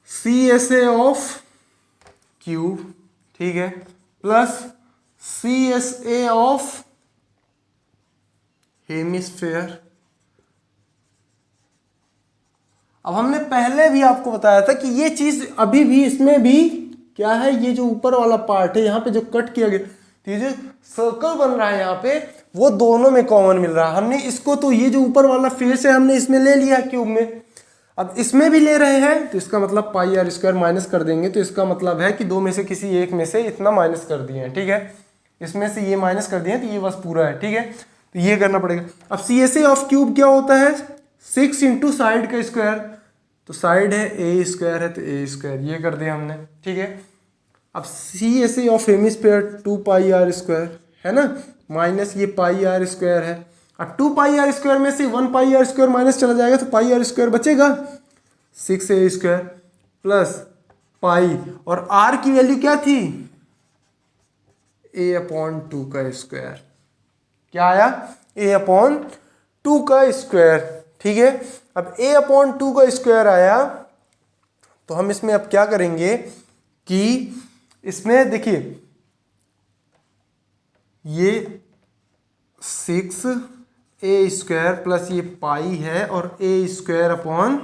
Speaker 1: CSA ऑफ क्यूब, ठीक है, प्लस CSA ऑफ हेमिस्फेयर। अब हमने पहले भी आपको बताया था कि ये चीज अभी भी इसमें भी क्या है, ये जो ऊपर वाला पार्ट है यहाँ पे जो कट किया गया, तो ये जो सर्कल बन रहा है यहाँ पे वो दोनों में कॉमन मिल रहा है। हमने इसको तो ये जो ऊपर वाला फेस है हमने इसमें ले लिया क्यूब में, अब इसमें भी ले रहे हैं तो इसका मतलब πr² माइनस कर देंगे, तो इसका मतलब है कि दो में से किसी एक में से इतना माइनस कर दिए हैं। ठीक है, इसमें से ये माइनस कर दिए हैं तो ये बस पूरा है। ठीक है, तो ये करना पड़ेगा। अब CSA ऑफ क्यूब क्या होता है, 6 इंटू साइड का स्क्वायर, तो साइड है a² है तो a², ये कर दिया हमने। ठीक है, अब CSA ऑफ हेमिस्फेयर 2πr² है ना, माइनस ये πr² है। अब 2πr² में से 1πr² माइनस चला जाएगा तो πr² बचेगा, 6a² प्लस पाई, और r की वैल्यू क्या थी, a/2 का स्क्वायर। क्या आया, a/2 का स्क्वायर। ठीक है, अब a/2 का स्क्वायर आया तो हम इसमें अब क्या करेंगे कि इसमें देखिए ये 6a² प्लस ये पाई है और a² अपॉन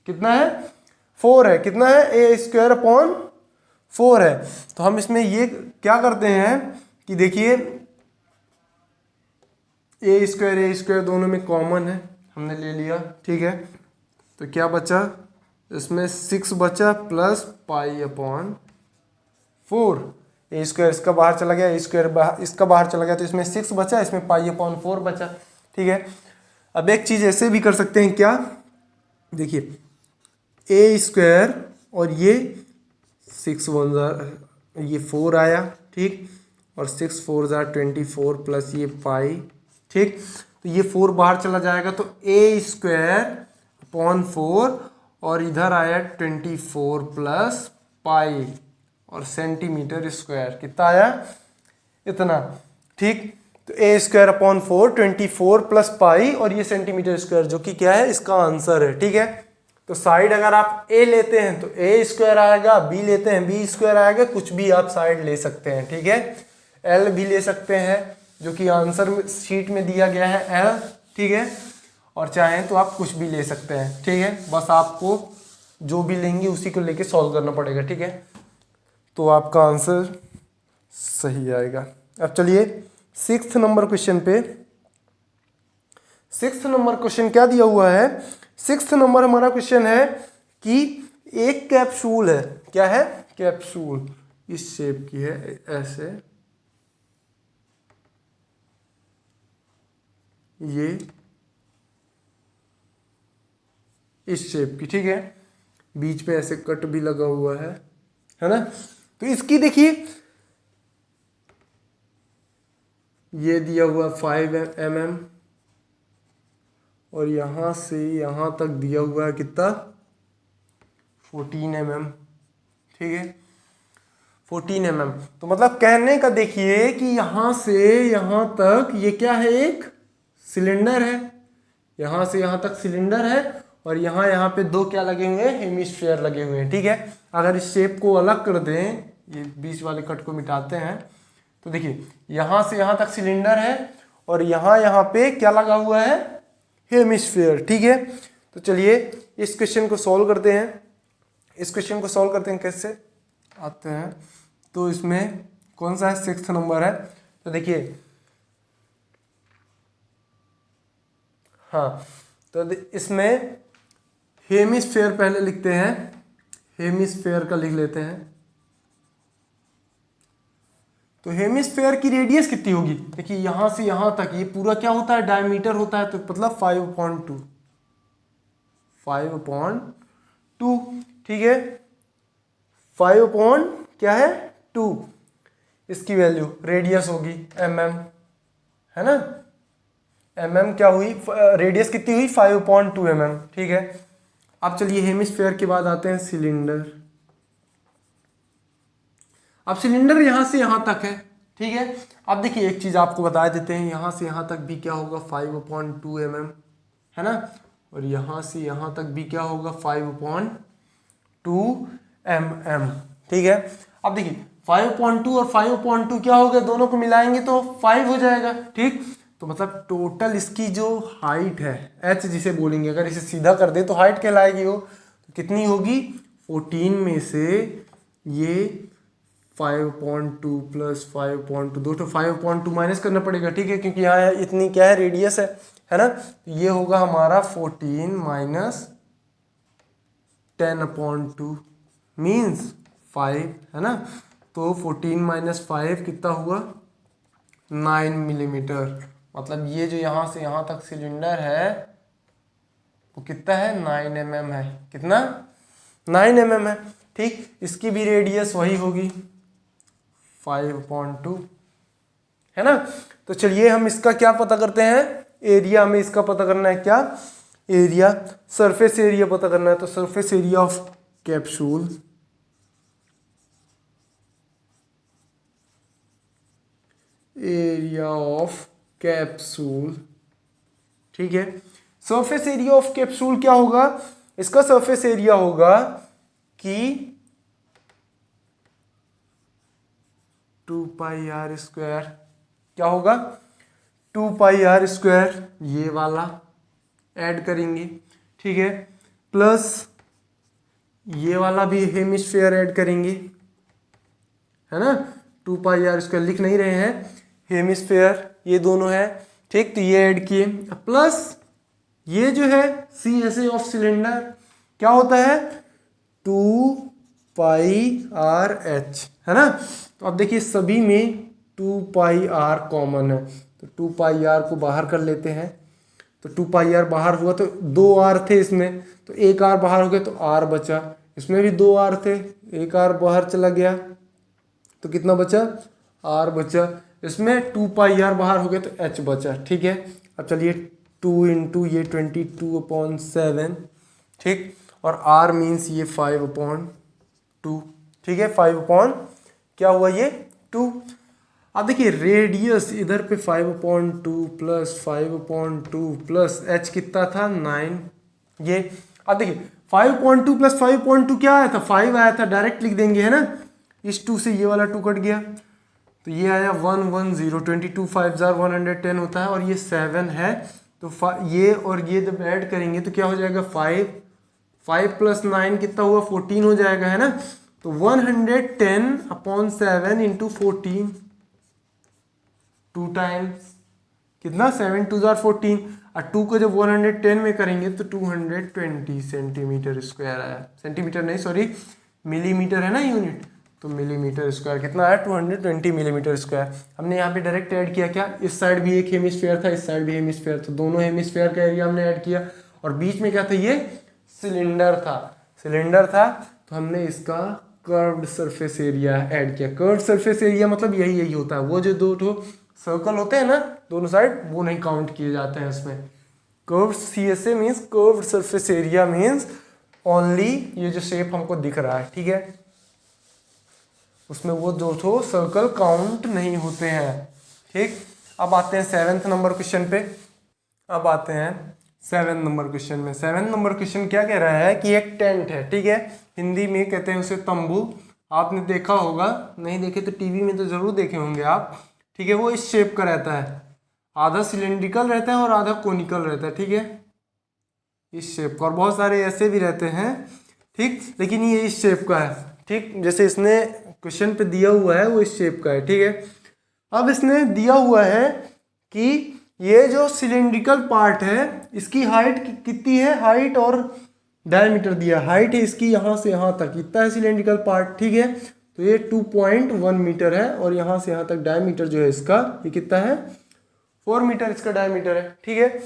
Speaker 1: कितना है, 4 है। कितना है, a² अपॉन 4 है। तो हम इसमें ये क्या करते हैं कि देखिए a² दोनों में कॉमन है, हमने ले लिया। ठीक है, तो क्या बचा, इसमें 6 बचा प्लस π/4। 4, ए स्क्वायर इसका बाहर चला गया, ए स्क्वायर इसका बाहर चला गया, तो इसमें 6 बचा, इसमें पाई अपॉन 4 बचा। ठीक है, अब एक चीज़ ऐसे भी कर सकते हैं, क्या, देखिए ए स्क्वायर और ये 6 1 ये 4 आया, ठीक, और 6 4 24 प्लस ये पाई, ठीक, तो ये 4 बाहर चला जाएगा, तो ए स्क्वायर अपॉन 4 और इधर आया 24 प्लस पाई और सेंटीमीटर स्क्वायर, कितना आया, इतना, ठीक। तो ए स्क्वायर अपॉन 4 24 प्लस पाई और ये सेंटीमीटर स्क्वायर, जो कि क्या है, इसका आंसर है। ठीक है, तो साइड अगर आप ए लेते हैं तो ए स्क्वायर आएगा, बी लेते हैं बी स्क्वायर आएगा, कुछ भी आप साइड ले सकते हैं। ठीक है, एल भी ले सकते हैं, जो कि आंसर शीट में दिया गया है एल। ठीक है, और चाहें तो आप कुछ भी ले सकते हैं। ठीक है, बस आपको जो भी लेंगे उसी को लेके सॉल्व करना पड़ेगा। ठीक है, तो आपका आंसर सही आएगा। अब चलिए 6th नंबर क्वेश्चन पे। 6th नंबर क्वेश्चन क्या दिया हुआ है, 6th नंबर हमारा क्वेश्चन है कि एक कैप्सूल है, क्या है, कैप्सूल इस शेप की है, ऐसे ये इस शेप की, ठीक है, बीच पे ऐसे कट भी लगा हुआ है ना। तो इसकी देखिए ये दिया हुआ 5 mm और यहां से यहां तक दिया हुआ है कितना, 14 mm। ठीक है, 14 mm, तो मतलब कहने का देखिए कि यहां से यहां तक ये क्या है, एक सिलेंडर है, यहां से यहां तक सिलेंडर है और यहाँ पे दो क्या लगे हुए हैं, हेमिस्फीयर लगे हुए हैं। ठीक है, अगर इस शेप को अलग कर दें, ये बीच वाले कट को मिटाते हैं, तो देखिए यहाँ से यहाँ तक सिलेंडर है और यहाँ पे क्या लगा हुआ है, हेमिस्फीयर। ठीक है, तो चलिए इस क्वेश्चन को सॉल्व करते हैं। इस क्वेश्चन को सॉल्व करते हैं, कैसे आते हैं, तो इसमें कौन सा है, 6th नंबर है। तो देखिए हाँ, तो इसमें हेमिस्फीयर पहले लिखते हैं, हेमिस्फीयर का लिख लेते हैं। तो हेमिस्फीयर की रेडियस कितनी होगी, देखिए यहां से यहां तक ये पूरा क्या होता है, डायमीटर होता है, तो मतलब 5/2, 5/2। ठीक है, 5 क्या है, 2, इसकी वैल्यू रेडियस होगी mm, है ना, mm क्या हुई, रेडियस कितनी हुई, 5/2 mm। ठीक है, अब चलिए हेमिस्फीयर के बाद आते हैं सिलेंडर। अब सिलेंडर यहां से यहां तक है। ठीक है, अब देखिए एक चीज आपको बता देते हैं, यहां से यहां तक भी क्या होगा, 5/2 mm, है ना, और यहां से यहां तक भी क्या होगा, 5/2 mm। ठीक है, अब देखिए 5/2 और 5/2 क्या हो गया, दोनों को मिलाएंगे तो 5 हो जाएगा। ठीक, तो मतलब टोटल इसकी जो हाइट है, h जिसे बोलेंगे, अगर इसे सीधा कर दे तो हाइट कहलाएगी वो, तो कितनी होगी, 14 में से ये 5/2 प्लस 5/2, दो तो 5/2 माइनस करना पड़ेगा। ठीक है, क्योंकि यहाँ इतनी क्या है, रेडियस है ना, तो ये होगा हमारा 14 माइनस 10/2 मीन्स 5, है ना, तो 14 माइनस 5 कितना हुआ, 9 मिलीमीटर। मतलब ये जो यहाँ से यहाँ तक सिलेंडर है वो कितना है, 9 mm है, कितना, 9 mm है। ठीक, इसकी भी रेडियस वही होगी 5/2, है ना। तो चलिए हम इसका क्या पता करते हैं, एरिया, हमें इसका पता करना है, क्या, एरिया, सरफेस एरिया पता करना है। तो surface area of capsule, area of capsule, ठीक है, सरफेस एरिया ऑफ कैप्सूल क्या होगा, इसका सरफेस एरिया होगा कि 2πr², क्या होगा, 2πr², ये वाला ऐड करेंगे। ठीक है, प्लस ये वाला भी हेमिस्फीयर ऐड करेंगे, है ना, 2πr² लिख नहीं रहे हैं, हेमिस्फीयर ये दोनों है। ठीक, तो ये ऐड किए, प्लस ये जो है CSA ऑफ सिलेंडर क्या होता है, 2πRH, है ना। तो अब देखिए सभी में 2 पाई आर कॉमन है, तो 2 पाई आर को बाहर कर लेते हैं। तो 2 पाई आर बाहर हुआ तो 2 आर थे इसमें, तो एक आर बाहर हो गया तो आर बचा। इसमें भी 2 आर थे, एक आर बाहर चला गया तो कितना बचा, आर बचा। इसमें 2 पाई आर बाहर हो गया तो एच बचा। ठीक है, अब चलिए 2 इंटू ये 22/7, ठीक, और आर मीन्स ये 5/2, ठीक है, 5 क्या हुआ ये 2। अब देखिए रेडियस इधर पे 5/2 प्लस 5/2 प्लस एच कितना था 9, ये अब देखिए 5/2 प्लस 5/2 क्या आया था, 5 आया था, डायरेक्ट लिख देंगे, है ना। इस 2 से ये वाला 2 कट गया तो ये आया 110, 22 5 110 होता है, और ये 7 है तो ये और ये जब ऐड करेंगे तो क्या हो जाएगा 5 प्लस 9 कितना हुआ 14 हो जाएगा, है ना। तो 110/7 इंटू 14, 2 टाइम्स कितना 7 2 14, और 2 को जब 110 में करेंगे तो 220 सेंटीमीटर स्क्वायर आया, सेंटीमीटर नहीं सॉरी मिलीमीटर है ना यूनिट, तो मिलीमीटर स्क्वायर कितना आया 220 मिलीमीटर स्क्वायर। हमने यहाँ पे डायरेक्ट ऐड किया क्या, इस साइड भी एक हेमिस्फीयर था, इस साइड भी हेमिस्फीयर, तो दोनों हेमिस्फीयर का एरिया हमने ऐड किया, और बीच में क्या था ये सिलेंडर था, सिलेंडर था तो हमने इसका कर्व्ड सरफेस एरिया ऐड किया। कर्व्ड सरफेस एरिया मतलब यही होता है, वो जो दो ठो सर्कल होते हैं ना दोनों साइड, वो नहीं काउंट किए जाते हैं इसमें। Curved CSA means curved surface area means only ये जो शेप हमको दिख रहा है, ठीक है, उसमें वो दो ठो सर्कल काउंट नहीं होते हैं, ठीक। अब आते हैं 7th नंबर क्वेश्चन पे। अब आते हैं 7 नंबर क्वेश्चन में। 7 नंबर क्वेश्चन क्या कह रहा है कि एक टेंट है, ठीक है, हिंदी में कहते हैं उसे तंबू। आपने देखा होगा, नहीं देखे तो टीवी में तो जरूर देखे होंगे आप, ठीक है। वो इस शेप का रहता है, आधा सिलेंड्रिकल रहता है और आधा कोनिकल रहता है, ठीक है, इस शेप का, और बहुत सारे ऐसे भी रहते हैं, ठीक, लेकिन ये इस शेप का है, ठीक, जैसे इसने क्वेश्चन पे दिया हुआ है वो इस शेप का है, ठीक है। अब इसने दिया हुआ है कि ये जो सिलेंड्रिकल पार्ट है इसकी हाइट कितनी है, हाइट और डायमीटर दिया, हाइट है इसकी यहाँ से यहाँ तक, इतना है सिलेंड्रिकल पार्ट, ठीक है, तो ये 2.1 मीटर है, और यहाँ से यहाँ तक डायमीटर जो है इसका ये कितना है 4 मीटर इसका डायमीटर है, ठीक है।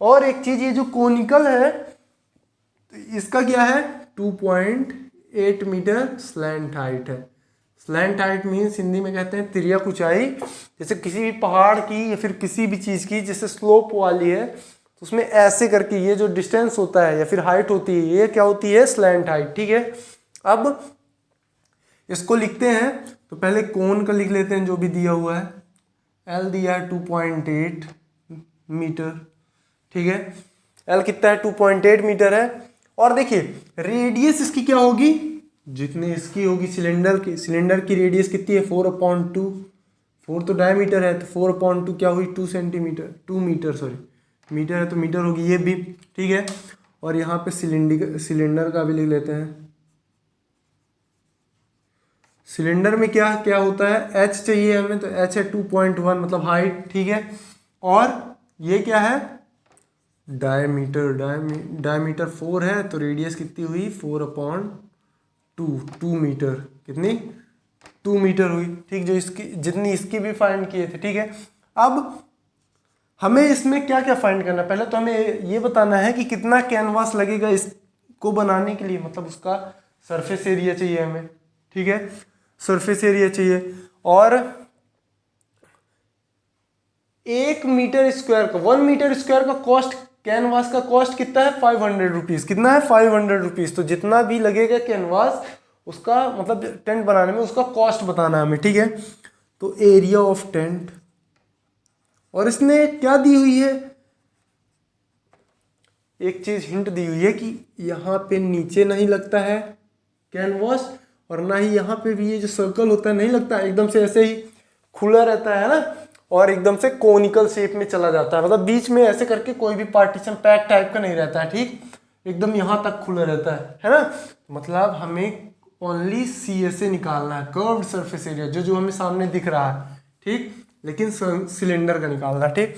Speaker 1: और एक चीज ये जो कोनिकल है तो इसका क्या है 2.8 मीटर स्लैंट हाइट है। स्लैंट हाइट मीन्स हिंदी में कहते हैं तिर्यक ऊंचाई, जैसे किसी भी पहाड़ की या फिर किसी भी चीज़ की जैसे स्लोप वाली है तो उसमें ऐसे करके ये जो डिस्टेंस होता है या फिर हाइट होती है ये क्या होती है स्लैंट हाइट, ठीक है। अब इसको लिखते हैं तो पहले कोन का लिख लेते हैं जो भी दिया हुआ है, एल दिया है 2.8 मीटर, ठीक है, एल कितना है 2.8 मीटर है। और देखिए रेडियस इसकी क्या होगी, जितनी इसकी होगी सिलेंडर की रेडियस कितनी है 4/2, 4 तो डायमीटर है तो 4/2 क्या हुई 2 सेंटीमीटर 2 मीटर सॉरी मीटर है तो मीटर होगी ये भी, ठीक है। और यहाँ पे सिलेंडर का भी लिख लेते हैं, सिलेंडर में क्या क्या होता है एच चाहिए हमें तो एच है 2.1 मतलब हाइट, ठीक है। और ये क्या है डायमीटर 4 है तो रेडियस कितनी हुई 4/2 मीटर, कितनी 2 मीटर हुई, ठीक, जो इसकी जितनी इसकी भी फाइंड किए थे, ठीक है। अब हमें इसमें क्या क्या फाइंड करना है, पहले तो हमें ये बताना है कि कितना कैनवास लगेगा इसको बनाने के लिए, मतलब उसका सरफेस एरिया चाहिए हमें, ठीक है, सरफेस एरिया चाहिए। और 1 मीटर स्क्वायर का 1 मीटर स्क्वायर का कॉस्ट, कैनवास का कॉस्ट कितना है 500 रुपीज़, कितना है 500 रुपीज़। तो जितना भी लगेगा कैनवास उसका मतलब टेंट बनाने में उसका कॉस्ट बताना है हमें, ठीक है। तो एरिया ऑफ टेंट, और इसने क्या दी हुई है एक चीज हिंट दी हुई है कि यहाँ पे नीचे नहीं लगता है कैनवास, और ना ही यहाँ पे भी ये जो सर्कल होता है नहीं लगता है, एकदम से ऐसे ही खुला रहता है ना, और एकदम से कोनिकल शेप में चला जाता है, मतलब बीच में ऐसे करके कोई भी पार्टीशन पैक टाइप का नहीं रहता है, ठीक, एकदम यहाँ तक खुला रहता है ना। मतलब हमें ओनली CSA निकालना है, कर्व्ड सरफेस एरिया, जो हमें सामने दिख रहा है, ठीक, लेकिन सिलेंडर का निकालना है, ठीक।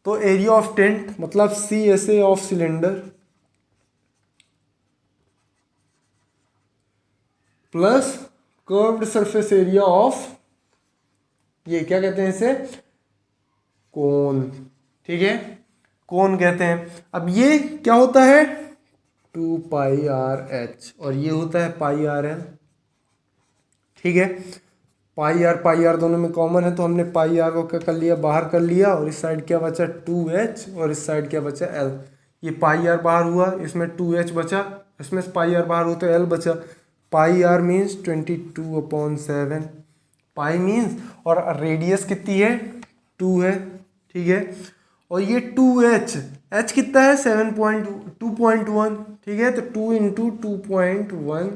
Speaker 1: तो एरिया ऑफ टेंट मतलब CSA of cylinder plus curved surface area of, ये क्या कहते हैं इसे, कोन, ठीक है, कोन कहते हैं। अब ये क्या होता है 2πr/h और ये होता है πr/l, ठीक है। पाई आर दोनों में कॉमन है तो हमने पाई आर को क्या कर लिया, बाहर कर लिया, और इस साइड क्या बचा 2h और इस साइड क्या बचा l। ये पाई आर बाहर हुआ, इसमें 2h बचा, इसमें पाई आर बाहर हुआ तो l बचा। पाई आर मीन्स 22/7, पाई मीन्स, और रेडियस कितनी है 2 है, ठीक है। और ये 2h, h कितना है 2.1, ठीक है, तो 2 × 2.1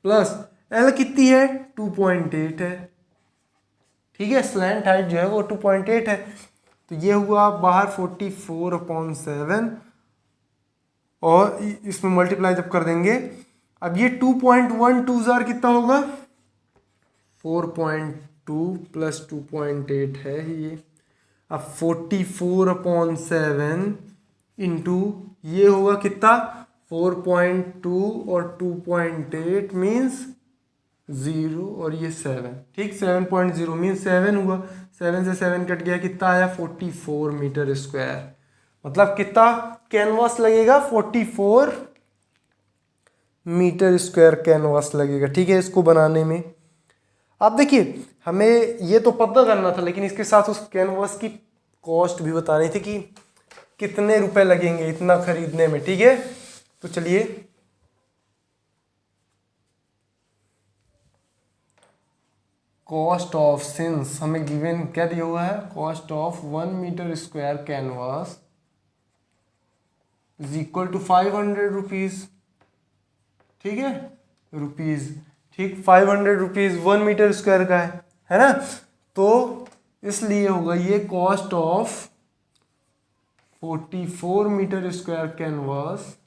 Speaker 1: प्लस l कितनी है 2.8 है, ठीक है। स्लैंट हाइट जो है वो 2.8 है, तो ये हुआ बाहर 44/7 और इसमें मल्टीप्लाई जब कर देंगे, अब ये 2.1 2 कितना होगा 4.2 प्लस 2.8 है ये। अब 44/7 इंटू ये होगा कितना 4.2 और 2.8 मीन्स 0 और ये 7, ठीक, 7.0 मीन्स 7 हुआ, 7 से 7 कट गया, कितना आया 44 मीटर स्क्वायर। मतलब कितना कैनवास लगेगा 44 मीटर स्क्वायर कैनवास लगेगा, ठीक है, इसको बनाने में। अब देखिए हमें ये तो पता करना था, लेकिन इसके साथ उस कैनवास की कॉस्ट भी बतानी थी कि कितने रुपए लगेंगे इतना खरीदने में, ठीक है। तो चलिए कॉस्ट ऑफ, सिंस हमें गिवन क्या दिया हुआ है, cost of 1 metre square canvas is equal to 500 rupees, ठीक है, रुपीज, ठीक, 500 रुपीज 1 मीटर स्क्वायर का है ना, तो इसलिए होगा ये cost of 44 metre square canvas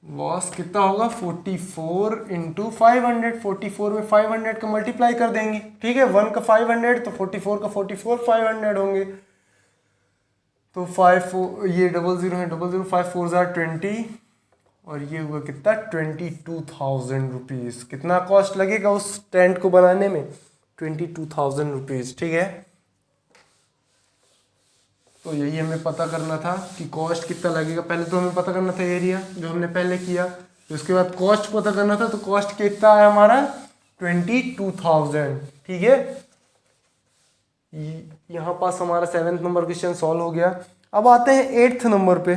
Speaker 1: was कितना होगा 44 × 500, 44 में 500 का मल्टीप्लाई कर देंगे, ठीक है, 1 का 500 तो 44 का 44 500 होंगे, तो 5 ये 00 है, 00 5 4 20 और ये हुआ कितना 22,000 रुपीज़। कितना कॉस्ट लगेगा उस टेंट को बनाने में 22,000 रुपीज़, ठीक है। तो यही हमें पता करना था कि कॉस्ट कितना लगेगा। पहले तो हमें पता करना था एरिया जो हमने पहले किया, तो उसके बाद कॉस्ट पता करना था, तो कॉस्ट कितना है हमारा 22,000, ठीक है। यहाँ पास हमारा 7th नंबर क्वेश्चन सॉल्व हो गया। अब आते हैं 8th नंबर पे।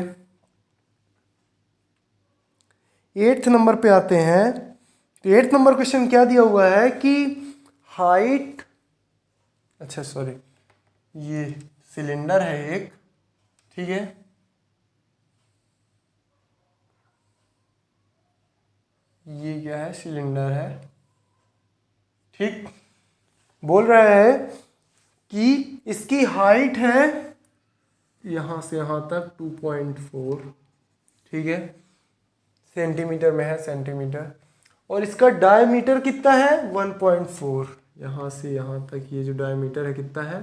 Speaker 1: 8th नंबर पे आते हैं, तो 8th नंबर क्वेश्चन क्या दिया हुआ है कि हाइट, अच्छा सॉरी, ये सिलेंडर है एक, ठीक है, ये क्या है सिलेंडर है, ठीक, बोल रहा है कि इसकी हाइट है यहाँ से यहाँ तक 2.4, ठीक है, सेंटीमीटर में है, सेंटीमीटर, और इसका डायमीटर कितना है 1.4, यहाँ से यहाँ तक ये जो डायमीटर है कितना है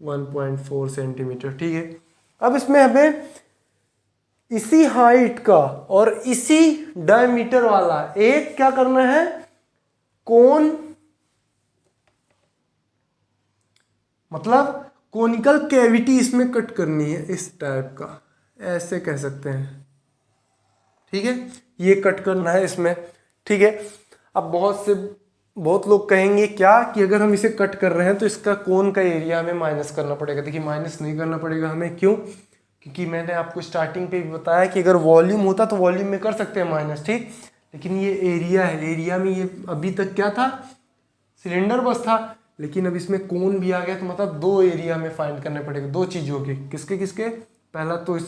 Speaker 1: 1.4 सेंटीमीटर, ठीक है। अब इसमें हमें इसी हाइट का और इसी डायमीटर वाला एक क्या करना है कोन, मतलब कोनिकल कैविटी इसमें कट करनी है, इस टाइप का, ऐसे कह सकते हैं, ठीक है, ये कट करना है इसमें, ठीक है। अब बहुत लोग कहेंगे क्या कि अगर हम इसे कट कर रहे हैं तो इसका कोन का एरिया हमें माइनस करना पड़ेगा। देखिए माइनस नहीं करना पड़ेगा हमें, क्यों, क्योंकि मैंने आपको स्टार्टिंग पे भी बताया कि अगर वॉल्यूम होता तो वॉल्यूम में कर सकते हैं माइनस, ठीक, लेकिन ये एरिया है, एरिया में ये अभी तक क्या था सिलेंडर बस था, लेकिन अब इसमें कोन भी आ गया, तो मतलब 2 एरिया में फाइंड करने पड़ेगा, 2 चीज़ों के, किसके किसके, पहला तो इस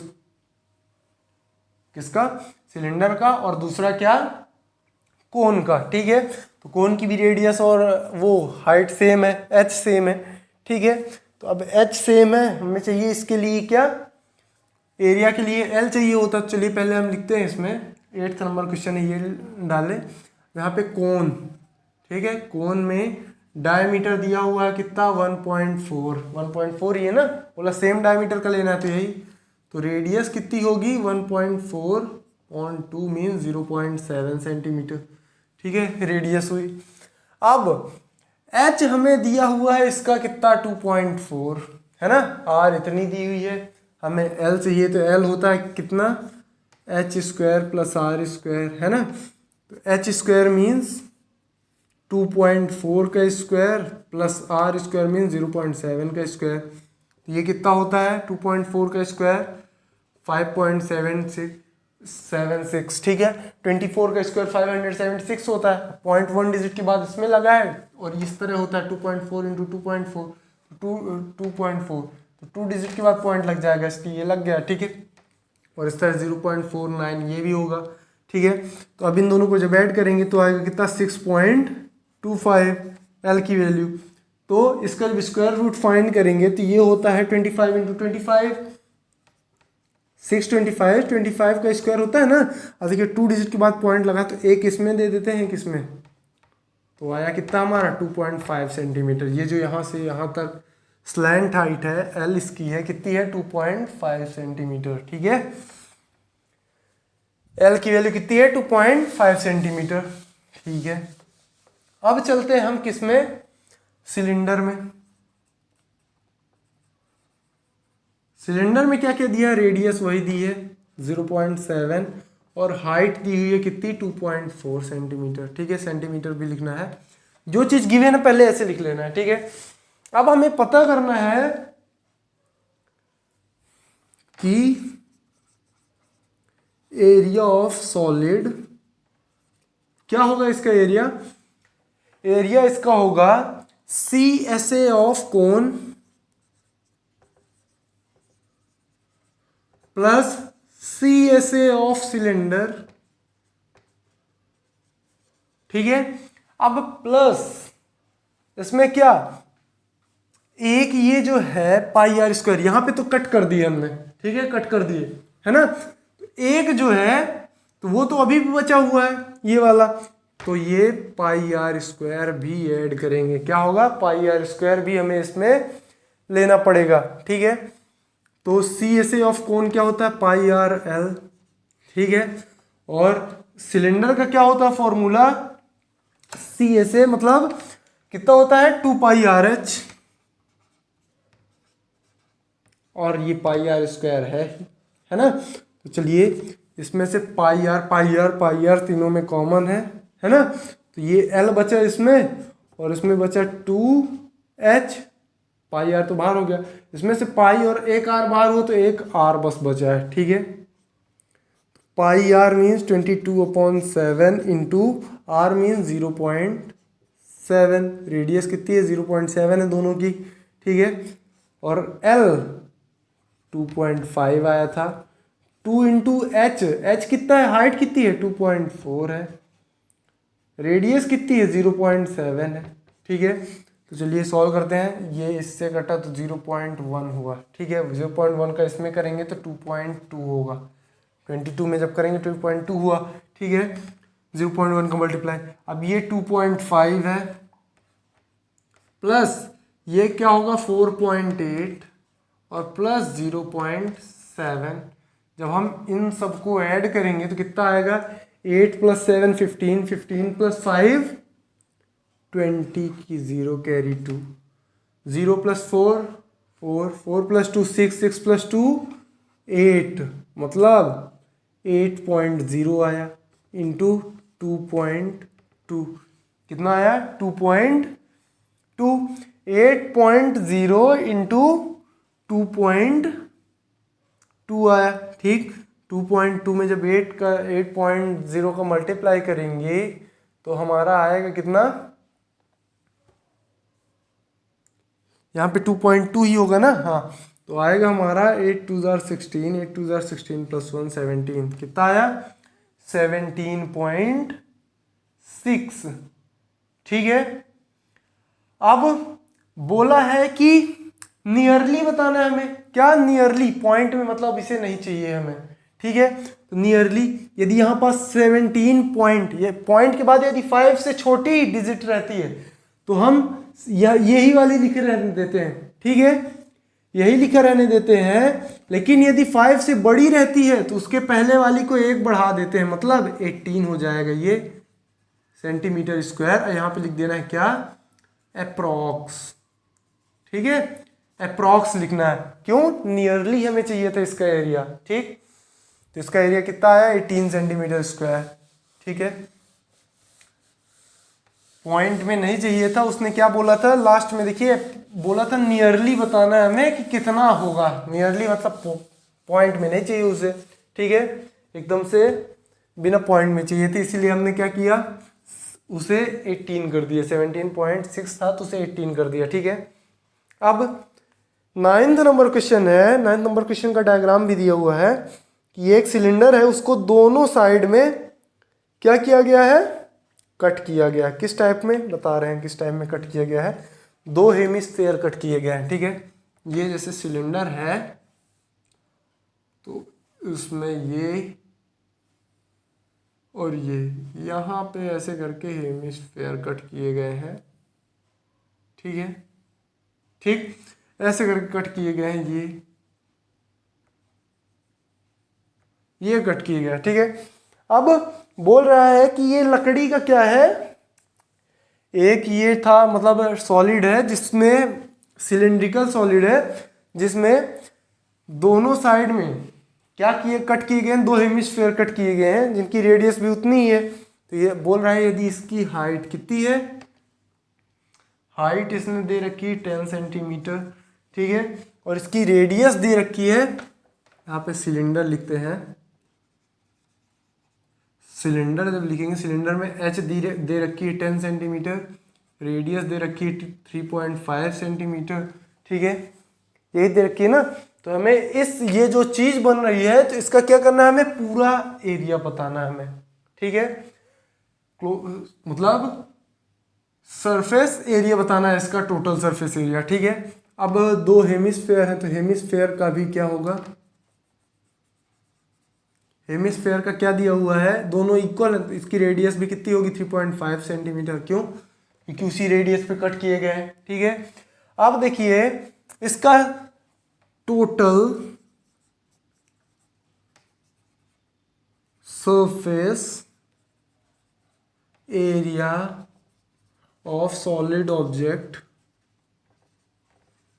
Speaker 1: किसका सिलेंडर का, और दूसरा क्या कोन का, ठीक है। तो कोन की भी रेडियस और वो हाइट सेम है, एच सेम है, ठीक है। तो अब एच सेम है, हमें चाहिए इसके लिए क्या एरिया के लिए एल चाहिए होता। चलिए पहले हम लिखते हैं इसमें 8th नंबर क्वेश्चन है, ये डालें यहाँ पे कोन, ठीक है, कोन में डायमीटर दिया हुआ है कितना 1.4 ये ना, बोला सेम डायमीटर का लेना है तो यही, तो रेडियस कितनी होगी 1.4/2 मीन्स 0.7 सेंटीमीटर, ठीक है, रेडियस हुई। अब h हमें दिया हुआ है इसका कितना 2.4 है ना, r इतनी दी हुई है, हमें l चाहिए तो l होता है कितना h square plus r square है ना, तो h स्क्वायर मीन्स 2.4 का square plus r square means 0.7 का स्क्वायर, तो ये कितना होता है 2.4 का स्क्वायर 5.76, ठीक है। 24 का स्क्वायर 576 होता है, 0.1 डिजिट के बाद इसमें लगा है, और इस तरह होता है 2.4 इंटू 2.4 2.4, तो 2 डिजिट के बाद पॉइंट लग जाएगा, इसलिए ये लग गया, ठीक है। और इस तरह 0.49 ये भी होगा, ठीक है। तो अब इन दोनों को जब ऐड करेंगे तो आएगा कितना 6.25 एल की वैल्यू। तो इसका जब स्क्वायर रूट फाइंड करेंगे तो ये होता है 25 इंटू 25, 625, 25 का स्क्वायर होता है ना। अब देखिए 2 डिजिट के बाद पॉइंट लगा तो एक इसमें दे देते हैं, किसमें, तो आया कितना हमारा 2.5 सेंटीमीटर। ये जो यहाँ से यहाँ तक स्लैंट हाइट है एल इसकी है कितनी है 2.5 सेंटीमीटर, ठीक है। एल की वैल्यू कितनी है 2.5 सेंटीमीटर, ठीक है। अब चलते हैं हम किस में, सिलेंडर में। सिलेंडर में क्या क्या दिया है, रेडियस वही दी है 0.7 और हाइट दी हुई है कितनी 2.4 सेंटीमीटर, ठीक है। सेंटीमीटर भी लिखना है, जो चीज गिवे ना पहले ऐसे लिख लेना है, ठीक है। अब हमें पता करना है कि एरिया ऑफ सॉलिड क्या होगा, इसका एरिया, एरिया इसका होगा CSA of cone plus CSA of cylinder, ठीक है। अब प्लस इसमें क्या, एक ये जो है पाई आर स्क्वायर, यहां पे तो कट कर दिए हमने, ठीक है, कट कर दिए है ना। तो एक जो है तो वो तो अभी भी बचा हुआ है ये वाला, तो ये पाई आर स्क्वायर भी ऐड करेंगे, क्या होगा पाई आर स्क्वायर भी हमें इसमें लेना पड़ेगा, ठीक है। तो CSA ऑफ कोन क्या होता है पाई आर एल, ठीक है। और सिलेंडर का क्या होता है फॉर्मूला, CSA मतलब कितना होता है 2 पाई आर एच, और ये पाई आर स्क्वायर है ना। तो चलिए इसमें से पाई आर तीनों में कॉमन है ना। तो ये एल बचा इसमें और इसमें बचा 2h, पाई आर तो बाहर हो गया, इसमें से पाई और एक आर बाहर हो तो एक आर बस बचा है, ठीक है। Pi r means 22/7 into r means 0.7, radius कितनी है 0.7 है दोनों की, ठीक है। और L 2.5 आया था, 2 इंटू एच कितना है, हाइट कितनी है 2.4 है, रेडियस कितनी है 0.7 है, ठीक है। तो चलिए सॉल्व करते हैं, ये इससे कटा तो 0.1 हुआ, ठीक है। 0.1 का इसमें करेंगे तो 2.2 होगा, 22 में जब करेंगे 2.2 हुआ, ठीक है। 0.1 का मल्टीप्लाई, अब ये 2.5 है प्लस ये क्या होगा 4.8 और प्लस 0.7, जब हम इन सबको ऐड करेंगे तो कितना आएगा 8 + 7 15, 15 + 5 20 की 0 कैरी 2, 0 + 4 4, 4 + 2 6, 6 + 2 8, मतलब 8.0 आया इंटू 2.2, कितना आया 2.2, 8.0 इंटू 2.2 आया, ठीक। 2.2 में जब 8.0 का मल्टीप्लाई करेंगे तो हमारा आएगा कितना, यहाँ पे 2.2 ही होगा ना, हाँ। तो आएगा हमारा 8 2 16, 8 2 16 + 1 17, कितना आया 17.6, ठीक है। अब बोला है कि नियरली बताना है हमें, क्या नियरली, पॉइंट में मतलब इसे नहीं चाहिए हमें, ठीक है। तो नियरली यदि यहाँ पास 17 पॉइंट, ये पॉइंट के बाद यदि 5 से छोटी डिजिट रहती है तो हम यही वाली लिखे रहने देते हैं, ठीक है, यही लिखा रहने देते हैं। लेकिन यदि 5 से बड़ी रहती है तो उसके पहले वाली को 1 बढ़ा देते हैं, मतलब 18 हो जाएगा ये सेंटीमीटर स्क्वायर, और यहाँ पे लिख देना है क्या, अप्रॉक्स। ठीक है, अप्रॉक्स लिखना है, क्यों, नियरली हमें चाहिए था इसका एरिया। ठीक, तो इसका एरिया कितना आया, 18 सेंटीमीटर स्क्वायर। ठीक है, पॉइंट में नहीं चाहिए था, उसने क्या बोला था लास्ट में, देखिए बोला था नियरली बताना है हमें कि कितना होगा, नियरली मतलब पॉइंट में नहीं चाहिए उसे। ठीक है, एकदम से बिना पॉइंट में चाहिए थी, इसीलिए हमने क्या किया, उसे 18 कर दिया, 17.6 था तो उसे 18 कर दिया। ठीक है, अब 9th नंबर क्वेश्चन है। 9th नंबर क्वेश्चन का डायग्राम भी दिया हुआ है कि एक सिलेंडर है, उसको दोनों साइड में क्या किया गया है, कट किया गया। किस टाइप में बता रहे हैं, किस टाइप में कट किया गया है, दो हेमिस्फेयर कट किए गए हैं। ठीक है, ये जैसे सिलेंडर है तो उसमें ये और ये यहाँ पे ऐसे करके हेमिस्फेयर कट किए गए हैं। ठीक है, ठीक, ऐसे करके कट किए गए हैं, ये कट किए गए। ठीक है, अब बोल रहा है कि ये लकड़ी का क्या है, एक ये था मतलब सॉलिड है जिसमें, सिलिंड्रिकल सॉलिड है जिसमें दोनों साइड में क्या किए, कट किए गए हैं, दो हेमिस्फेयर कट किए गए हैं जिनकी रेडियस भी उतनी ही है। तो ये बोल रहा है यदि इसकी हाइट कितनी है, हाइट इसने दे रखी है 10 सेंटीमीटर। ठीक है, और इसकी रेडियस दे रखी है, यहाँ पे सिलेंडर लिखते हैं, सिलेंडर जब लिखेंगे सिलेंडर में एच दे रखी है 10 सेंटीमीटर, रेडियस दे रखी है 3.5 सेंटीमीटर। ठीक है, यही दे रखी है ना, तो हमें इस ये जो चीज बन रही है तो इसका क्या करना है, हमें पूरा एरिया बताना है हमें। ठीक है, मतलब सरफेस एरिया बताना है इसका, टोटल सरफेस एरिया। ठीक है, अब दो हेमिस्फेयर है तो हेमिस्फेयर का भी क्या होगा, हेमिस्फेयर का क्या दिया हुआ है, दोनों इक्वल है, इसकी रेडियस भी कितनी होगी, 3.5 सेंटीमीटर। क्यों, क्योंकि उसी रेडियस पे कट किए गए हैं। ठीक है, अब देखिए इसका total surface area of solid object.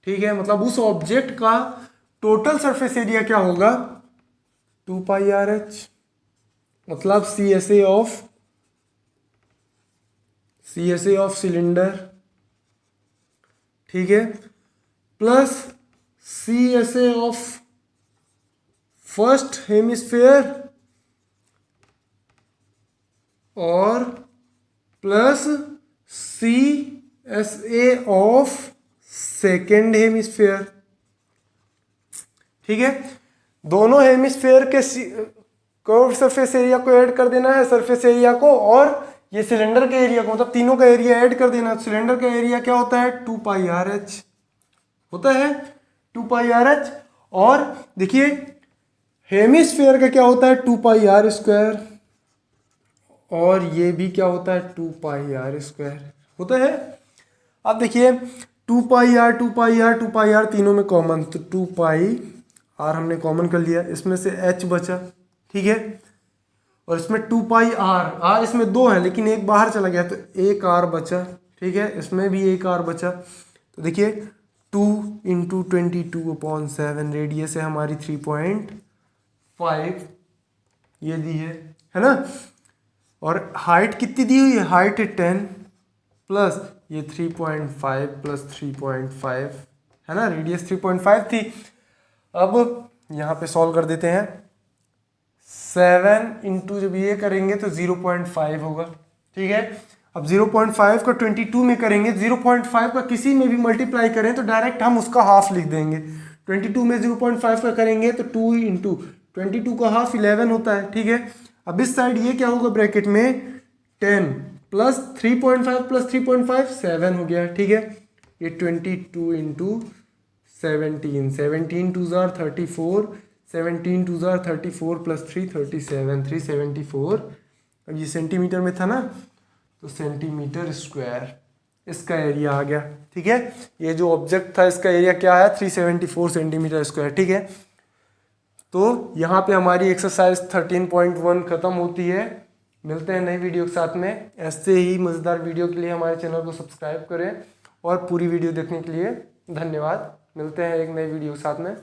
Speaker 1: ठीक है, मतलब उस ऑब्जेक्ट का टोटल सरफेस एरिया क्या होगा, 2πRH, मतलब CSA ऑफ सिलेंडर। ठीक है, plus CSA of first hemisphere और plus CSA of second hemisphere. ठीक है, दोनों हेमिस्फेयर के कर्व सरफेस एरिया को ऐड कर देना है, सरफेस एरिया को, और ये सिलेंडर के एरिया को, मतलब तीनों का एरिया ऐड कर देना। सिलेंडर का एरिया क्या होता है, 2πRH होता है, 2πRH। और देखिए हेमिस्फेयर का क्या होता है, 2πr², और ये भी क्या होता है, 2πr² होता है। अब देखिए 2πr तीनों में कॉमन, तो 2πr हमने कॉमन कर लिया, इसमें से h बचा। ठीक है, और इसमें 2πr इसमें दो है लेकिन एक बाहर चला गया तो एक r बचा। ठीक है, इसमें भी एक r बचा। तो देखिए 2 × 22/7 रेडियस है हमारी 3.5, ये दी है ना, और हाइट कितनी दी हुई है, हाइट है 10 प्लस ये 3.5 प्लस 3.5 है ना, रेडियस 3.5 थी। अब यहाँ पे सॉल्व कर देते हैं, 7 इंटू जब ये करेंगे तो 0.5 होगा। ठीक है, अब 0.5 का 22 में करेंगे, 0.5 का किसी में भी मल्टीप्लाई करें तो डायरेक्ट हम उसका हाफ लिख देंगे। 22 में 0.5 का करेंगे तो 2 × 22 का हाफ 11 होता है। ठीक है, अब इस साइड ये क्या होगा, ब्रैकेट में 10 प्लस 3.5 प्लस 3.5 7 हो गया। ठीक है, ये 22 × 17, 17 2 जार 34, 17 2 जार 34 प्लस 3 37, 374। अब ये सेंटीमीटर में था ना, तो सेंटीमीटर स्क्वायर इसका एरिया आ गया। ठीक है, ये जो ऑब्जेक्ट था इसका एरिया क्या है, 374 सेंटीमीटर स्क्वायर। ठीक है, तो यहाँ पे हमारी एक्सरसाइज 13.1 खत्म होती है। मिलते हैं नई वीडियो के साथ में। ऐसे ही मज़ेदार वीडियो के लिए हमारे चैनल को सब्सक्राइब करें और पूरी वीडियो देखने के लिए धन्यवाद। मिलते हैं एक नई वीडियो के साथ में।